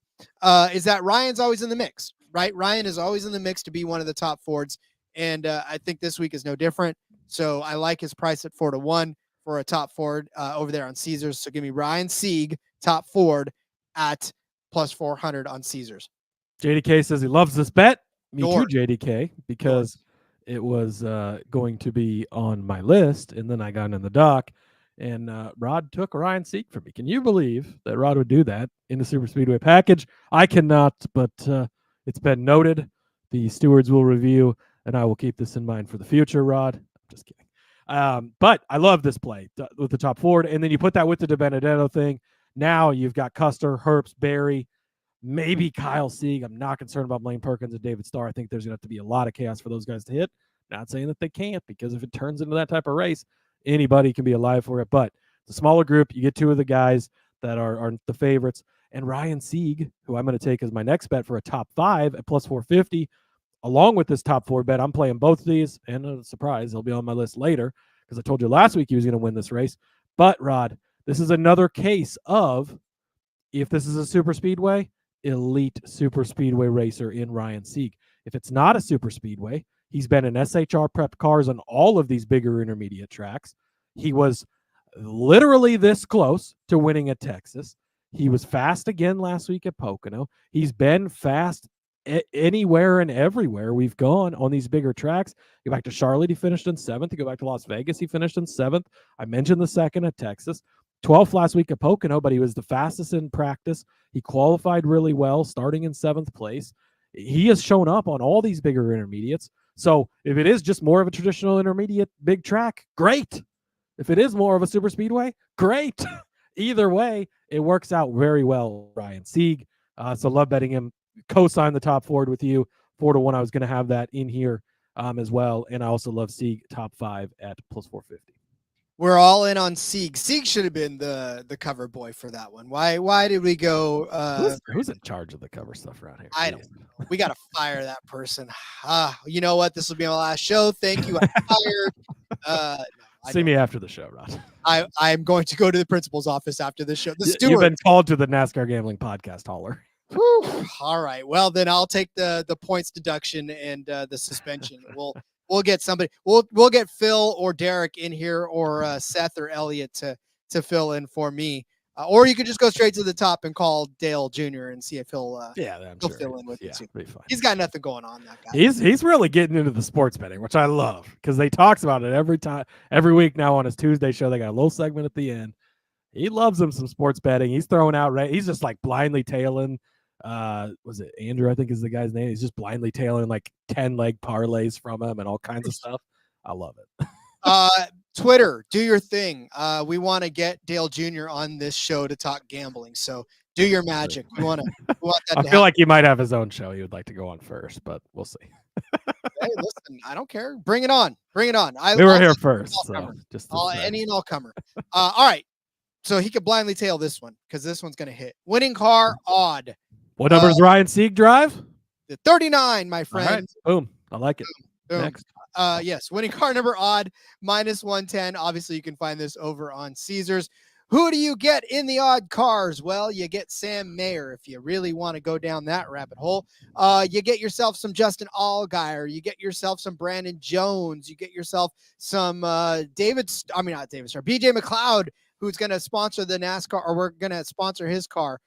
is that Ryan's always in the mix, right? Ryan is always in the mix to be one of the top Fords. And I think this week is no different. So I like his price at 4-1 for a top Ford over there on Caesars. So give me Ryan Sieg, top Ford at plus 400 on Caesars. JDK says he loves this bet. Me too, JDK, because it was going to be on my list, and then I got in the dock, and Rod took Ryan Sieg for me. Can you believe that Rod would do that in the Super Speedway package? I cannot, but it's been noted. The stewards will review, and I will keep this in mind for the future, Rod. I'm just kidding. But I love this play with the top Ford, and then you put that with the DiBenedetto thing. Now you've got Custer, Herbst, Barry, maybe Kyle Sieg. I'm not concerned about Blaine Perkins and David Starr. I think there's going to have to be a lot of chaos for those guys to hit. Not saying that they can't, because if it turns into that type of race, anybody can be alive for it. But the smaller group, you get two of the guys that are the favorites. And Ryan Sieg, who I'm going to take as my next bet for a top 5 at plus 450, along with this top 4 bet. I'm playing both of these, and a surprise, he'll be on my list later, because I told you last week he was going to win this race. But, Rod, this is another case of, if this is a super speedway, elite super speedway racer in Ryan Sieg. If it's not a super speedway, he's been in SHR prep cars on all of these bigger intermediate tracks. He was literally this close to winning at Texas. He was fast again last week at Pocono. He's been fast anywhere and everywhere we've gone on these bigger tracks. Go back to Charlotte, he finished in 7th. You go back to Las Vegas, he finished in 7th. I mentioned the 2nd at Texas. 12th last week at Pocono, but he was the fastest in practice. He qualified really well, starting in 7th place. He has shown up on all these bigger intermediates. So if it is just more of a traditional intermediate big track, great. If it is more of a super speedway, great. Either way, it works out very well, Ryan Sieg. So love betting him. Co-sign the top Ford with you, 4-1. I was going to have that in here as well. And I also love Sieg top 5 at plus 450. We're all in on Sieg. Sieg should have been the cover boy for that one. Why did we go? Who's in charge of the cover stuff around here? I don't know. We got to fire that person. You know what? This will be my last show. Thank you. I'm fired. No, See me after the show, Rod. I'm going to go to the principal's office after the show. The steward. You've been called to the NASCAR Gambling Podcast holler. Whew. All right. Well, then I'll take the points deduction and the suspension. We'll get somebody. We'll get Phil or Derek in here, or Seth or Elliot to fill in for me. Or you could just go straight to the top and call Dale Jr. and see if he'll fill in with you too. He's got nothing going on, that guy. He's really getting into the sports betting, which I love, because they talks about it every week now on his Tuesday show. They got a little segment at the end. He loves him some sports betting. He's throwing out he's just like blindly tailing. Was it Andrew? I think is the guy's name. He's just blindly tailing like 10-leg parlays from him and all kinds of stuff. I love it. Twitter, do your thing. We want to get Dale Jr. on this show to talk gambling. So do your magic. We want that. I feel like he might have his own show he would like to go on first, but we'll see. Hey, listen, I don't care. Bring it on. Bring it on. We were here first, so just any and all comer. All right. So he could blindly tail this one because this one's going to hit. Winning car odd. What number does Ryan Sieg drive? The 39, my friend. All right. Boom. I like it. Boom. Next. Yes, winning car number odd, -110. Obviously, you can find this over on Caesars. Who do you get in the odd cars? Well, you get Sam Mayer if you really want to go down that rabbit hole. You get yourself some Justin Allgaier. You get yourself some Brandon Jones. You get yourself some BJ McLeod, who's going to sponsor the NASCAR, or we're going to sponsor his car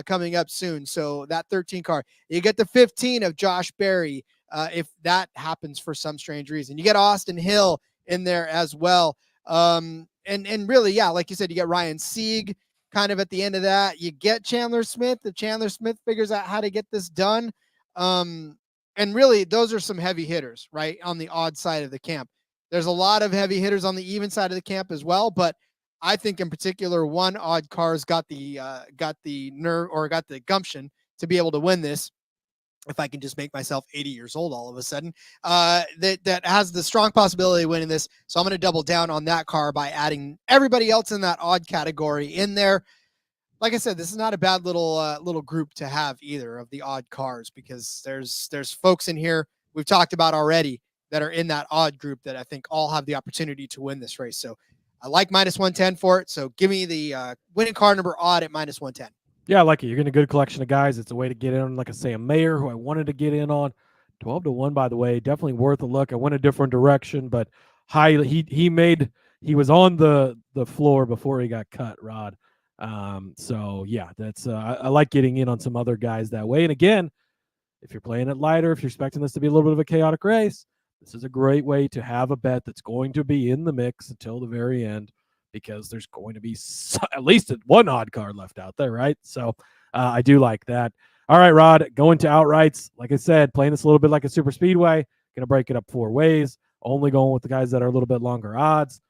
coming up soon. So that 13 car. You get the 15 of Josh Berry. If that happens for some strange reason, you get Austin Hill in there as well. And really, yeah, like you said, you get Ryan Sieg kind of at the end of that. You get Chandler Smith. If Chandler Smith figures out how to get this done. And really, those are some heavy hitters, right? On the odd side of the camp. There's a lot of heavy hitters on the even side of the camp as well. But I think in particular, one odd car's got the nerve, or got the gumption to be able to win this. If I can just make myself 80 years old all of a sudden, that has the strong possibility of winning this. So I'm going to double down on that car by adding everybody else in that odd category in there. Like I said, this is not a bad little group to have either of the odd cars, because there's folks in here we've talked about already that are in that odd group that I think all have the opportunity to win this race. So I like -110 for it. So give me the winning car number odd at -110. Yeah, I like it. You're getting a good collection of guys. It's a way to get in on, like a Sam Mayer, who I wanted to get in on. 12-1, by the way, definitely worth a look. I went a different direction, but he was on the floor before he got cut, Rod. So yeah, that's I like getting in on some other guys that way. And again, if you're playing it lighter, if you're expecting this to be a little bit of a chaotic race, this is a great way to have a bet that's going to be in the mix until the very end, because there's going to be at least one odd card left out there, right? So I do like that. All right, Rod, going to outrights. Like I said, playing this a little bit like a super speedway. Going to break it up 4 ways. Only going with the guys that are a little bit longer odds.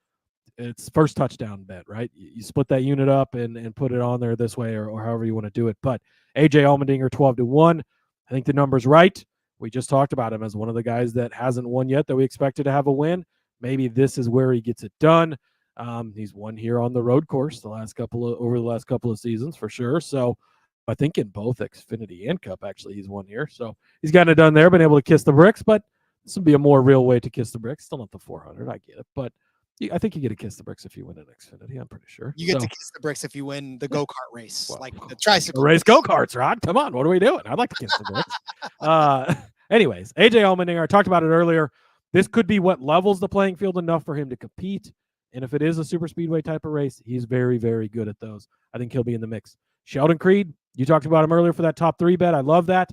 It's first touchdown bet, right? You split that unit up and put it on there this way, or however you want to do it. But AJ Allmendinger, 12-1. I think the number's right. We just talked about him as one of the guys that hasn't won yet, that we expected to have a win. Maybe this is where he gets it done. He's won here on the road course over the last couple of seasons for sure. So I think in both Xfinity and Cup, actually, he's won here. So he's gotten it done there, been able to kiss the bricks, but this would be a more real way to kiss the bricks. Still not the 400, I get it, but I think you get to kiss the bricks if you win an Xfinity. I'm pretty sure you get to kiss the bricks if you win the go-kart race, like the tricycle race. Go-karts, Rod. Come on, what are we doing? I'd like to kiss the bricks. Anyways, AJ Allmendinger, I talked about it earlier. This could be what levels the playing field enough for him to compete. And if it is a super speedway type of race, he's very, very good at those. I think he'll be in the mix. Sheldon Creed, you talked about him earlier for that top 3 bet. I love that.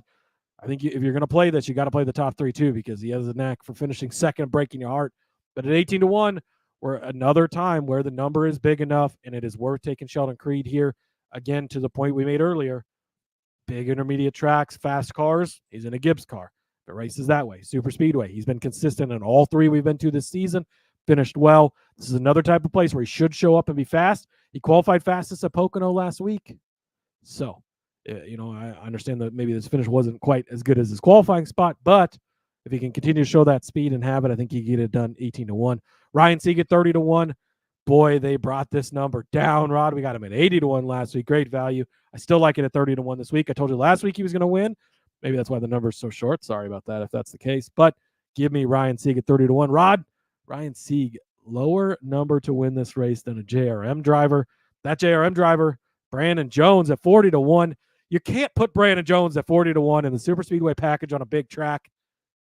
I think if you're going to play this, you got to play the top 3 too, because he has a knack for finishing second, breaking your heart. But at 18-1, we're another time where the number is big enough, and it is worth taking Sheldon Creed here. Again, to the point we made earlier, big intermediate tracks, fast cars, he's in a Gibbs car. The race is that way. Super speedway. He's been consistent in all 3 we've been to this season. Finished well. This is another type of place where he should show up and be fast. He qualified fastest at Pocono last week. So, I understand that maybe this finish wasn't quite as good as his qualifying spot, but if he can continue to show that speed and have it, I think he can get it done 18-1. Ryan Sieg at 30-1. Boy, they brought this number down, Rod. We got him at 80-1 last week. Great value. I still like it at 30-1 this week. I told you last week he was going to win. Maybe that's why the number is so short. Sorry about that if that's the case. But give me Ryan Sieg at 30-1. Rod, Ryan Sieg lower number to win this race than a JRM driver. That JRM driver, Brandon Jones, at 40-1. You can't put Brandon Jones at 40-1 in the super speedway package on a big track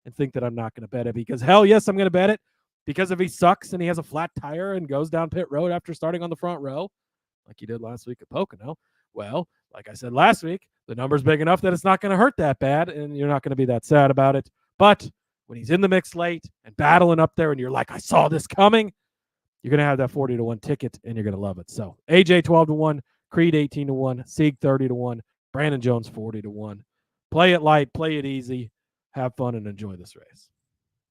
and think that I'm not going to bet it, because hell yes, I'm going to bet it, because if he sucks and he has a flat tire and goes down pit road after starting on the front row, like he did last week at Pocono, well, like I said last week, the number's big enough that it's not going to hurt that bad, and you're not going to be that sad about it. But when he's in the mix late and battling up there and you're like, I saw this coming, you're going to have that 40-1 ticket and you're going to love it. So AJ 12-1, Creed 18-1, Sieg 30-1, Brandon Jones 40-1. Play it light, play it easy, have fun, and enjoy this race.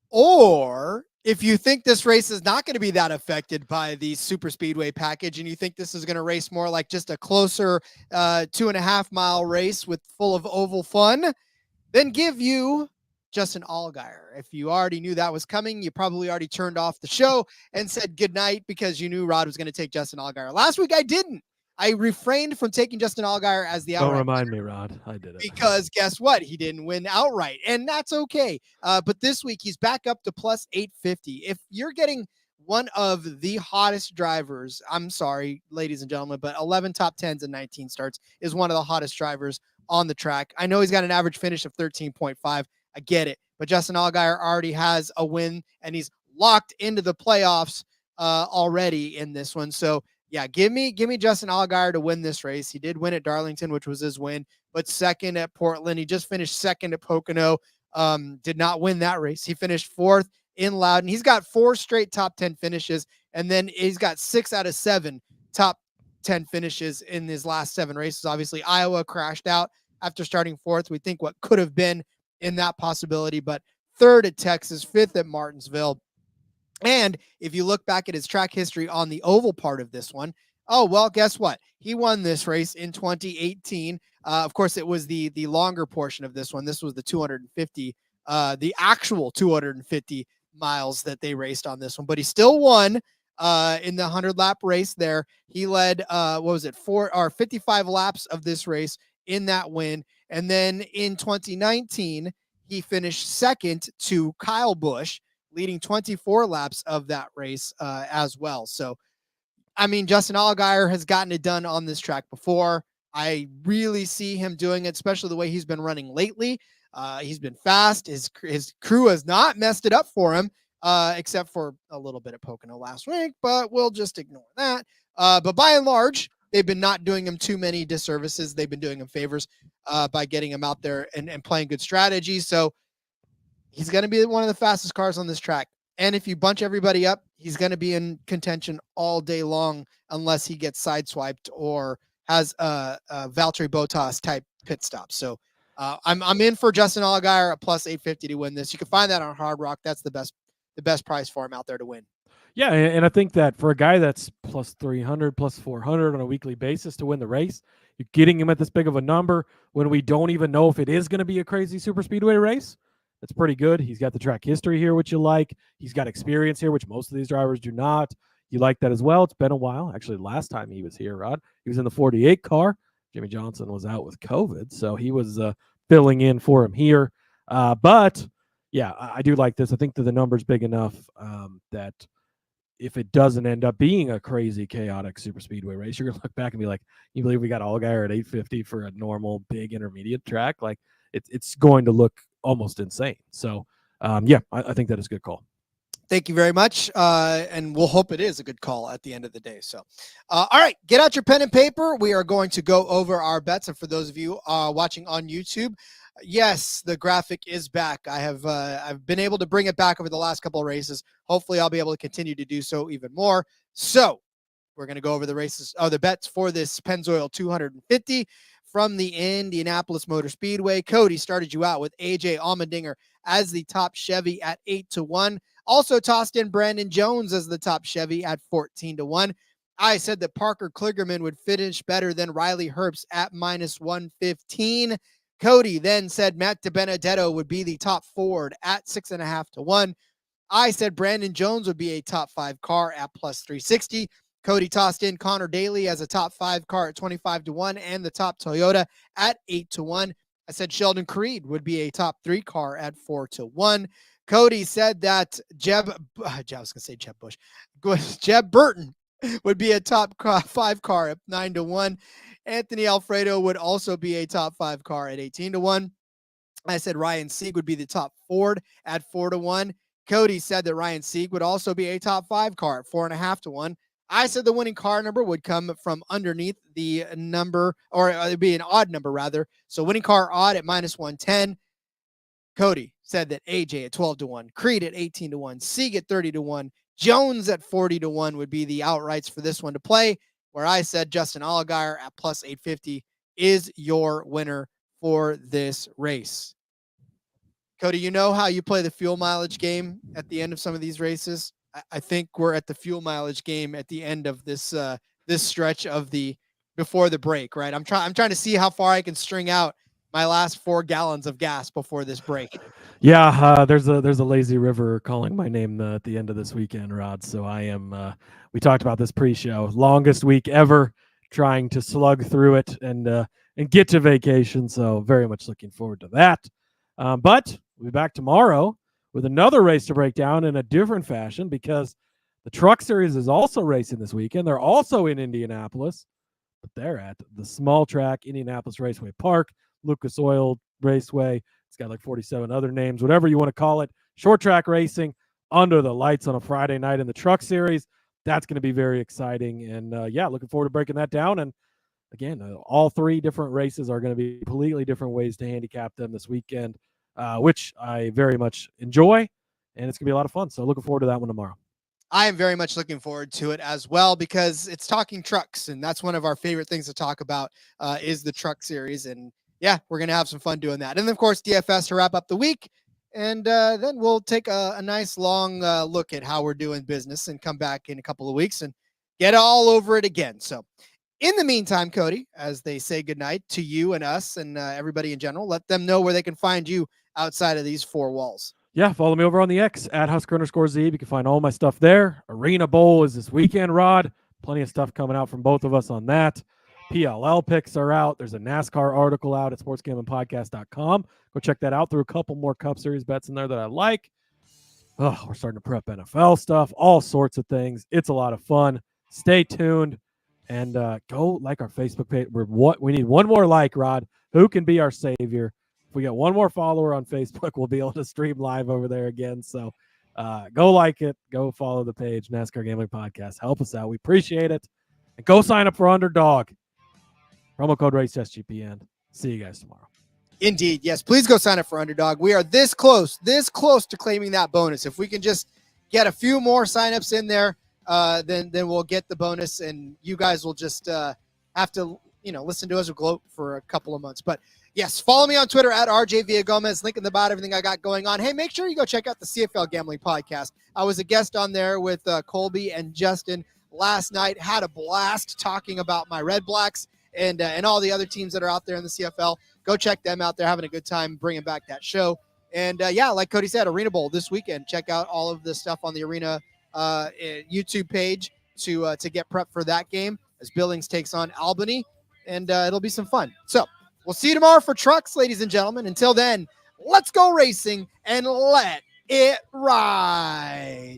Or if you think this race is not going to be that affected by the super speedway package and you think this is going to race more like just a closer 2.5 mile race with full of oval fun, then give you Justin Allgaier. If you already knew that was coming, you probably already turned off the show and said goodnight because you knew Rod was going to take Justin Allgaier. Last week I didn't. I refrained from taking Justin Allgaier as the outright. Don't remind me, Rod. I did it. Because guess what? He didn't win outright, and that's okay. But this week, he's back up to plus 850. If you're getting one of the hottest drivers, I'm sorry, ladies and gentlemen, but 11 top 10s and 19 starts is one of the hottest drivers on the track. I know he's got an average finish of 13.5. I get it. But Justin Allgaier already has a win, and he's locked into the playoffs already in this one. So, yeah, give me Justin Allgaier to win this race. He did win at Darlington, which was his win, but second at Portland. He just finished second at Pocono. Did not win that race. He finished fourth in Loudon. He's got 4 straight top 10 finishes, and then he's got 6 out of 7 top 10 finishes in his last 7 races. Obviously, Iowa crashed out after starting fourth. We think what could have been in that possibility, but third at Texas, 5th at Martinsville. And if you look back at his track history on the oval part of this one, oh, well, guess what? He won this race in 2018. Of course, it was the longer portion of this one. This was the 250, the actual 250 miles that they raced on this one. But he still won in the 100-lap race there. He led, 55 laps of this race in that win. And then in 2019, he finished second to Kyle Busch, leading 24 laps of that race as well. So, I mean, Justin Allgaier has gotten it done on this track before. I really see him doing it, especially the way he's been running lately. He's been fast. His crew has not messed it up for him, except for a little bit of Pocono last week, but we'll just ignore that. But by and large, they've been not doing him too many disservices. They've been doing him favors by getting him out there and playing good strategy. So, he's going to be one of the fastest cars on this track. And if you bunch everybody up, he's going to be in contention all day long unless he gets sideswiped or has a Valtteri Bottas type pit stop. So I'm in for Justin Allgaier at plus 850 to win this. You can find that on Hard Rock. That's the best price for him out there to win. Yeah, and I think that for a guy that's plus 300, plus 400 on a weekly basis to win the race, you're getting him at this big of a number when we don't even know if it is going to be a crazy super speedway race. That's pretty good. He's got the track history here, which you like. He's got experience here, which most of these drivers do not. You like that as well. It's been a while. Actually, last time he was here, Rod, he was in the 48 car. Jimmy Johnson was out with COVID, so he was filling in for him here. But, yeah, I do like this. I think that the number's big enough that if it doesn't end up being a crazy, chaotic super speedway race, you're going to look back and be like, you believe we got Allgaier at 850 for a normal, big, intermediate track? Like, it's going to look almost insane. So, I think that is a good call. Thank you very much. And we'll hope it is a good call at the end of the day. So, all right, get out your pen and paper. We are going to go over our bets. And for those of you watching on YouTube, yes, the graphic is back. I've been able to bring it back over the last couple of races. Hopefully I'll be able to continue to do so even more. So we're going to go over the bets for this Pennzoil 250 from the Indianapolis Motor Speedway. Cody started you out with AJ Allmendinger as the top Chevy at 8-1. Also tossed in Brandon Jones as the top Chevy at 14-1. I said that Parker Kligerman would finish better than Riley Herbst at -115. Cody then said Matt DiBenedetto would be the top Ford at 6.5-1. I said Brandon Jones would be a top 5 car at +360. Cody tossed in Connor Daly as a top 5 car at 25-1 and the top Toyota at 8-1. I said Sheldon Creed would be a top 3 car at 4-1. Cody said that Jeb Bush, Jeb Burton would be a top 5 car at 9-1. Anthony Alfredo would also be a top 5 car at 18-1. I said Ryan Sieg would be the top Ford at 4-1. Cody said that Ryan Sieg would also be a top 5 car at 4.5-1. I said the winning car number would come from underneath the number, or it'd be an odd number rather. So winning car odd at -110. Cody said that AJ at 12-1, Creed at 18-1, Sieg at 30-1, Jones at 40-1 would be the outrights for this one to play, where I said Justin Allgaier at +850 is your winner for this race. Cody, you know how you play the fuel mileage game at the end of some of these races? I think we're at the fuel mileage game at the end of this this stretch of the before the break, right? I'm trying to see how far I can string out my last 4 gallons of gas before this break. Yeah, there's a lazy river calling my name at the end of this weekend, Rod. So I am. We talked about this pre-show, longest week ever, trying to slug through it and get to vacation. So very much looking forward to that. But we'll be back tomorrow with another race to break down in a different fashion, because the Truck Series is also racing this weekend. They're also in Indianapolis, but they're at the small track Indianapolis Raceway Park, Lucas Oil Raceway. It's got like 47 other names, whatever you want to call it. Short track racing under the lights on a Friday night in the Truck Series. That's going to be very exciting. And looking forward to breaking that down. And again, all 3 different races are going to be completely different ways to handicap them this weekend, which I very much enjoy. And it's going to be a lot of fun. So looking forward to that one tomorrow. I am very much looking forward to it as well, because it's talking trucks, and that's one of our favorite things to talk about is the Truck Series. And yeah, we're going to have some fun doing that. And then, of course, DFS to wrap up the week. And then we'll take a nice long look at how we're doing business and come back in a couple of weeks and get all over it again. So in the meantime, Cody, as they say goodnight to you and us and everybody in general, let them know where they can find you outside of these 4 walls. Yeah, follow me over on the X at Husker_Zeeb. You can find all my stuff there. Arena Bowl is this weekend, Rod. Plenty of stuff coming out from both of us on that. PLL picks are out. There's a NASCAR article out at sportsgamblingpodcast.com. Go check that out. Through a couple more Cup Series bets in there that I like. Oh, we're starting to prep NFL stuff, all sorts of things. It's a lot of fun. Stay tuned and go like our Facebook page. We need one more like, Rod. Who can be our savior? If we get one more follower on Facebook, we'll be able to stream live over there again. So go like it. Go follow the page, NASCAR Gambling Podcast. Help us out. We appreciate it. And go sign up for Underdog. Promo code RACESGPN. See you guys tomorrow. Indeed. Yes. Please go sign up for Underdog. We are this close to claiming that bonus. If we can just get a few more signups in there, then we'll get the bonus, and you guys will just have to, listen to us gloat for a couple of months. But yes, follow me on Twitter at RJ Villagomez. Link in the bio, everything I got going on. Hey, make sure you go check out the CFL Gambling Podcast. I was a guest on there with Colby and Justin last night. Had a blast talking about my Red Blacks and all the other teams that are out there in the CFL. Go check them out. They're having a good time bringing back that show. And like Cody said, Arena Bowl this weekend. Check out all of the stuff on the Arena YouTube page to get prepped for that game as Billings takes on Albany. And it'll be some fun. So we'll see you tomorrow for trucks, ladies and gentlemen. Until then, let's go racing and let it ride.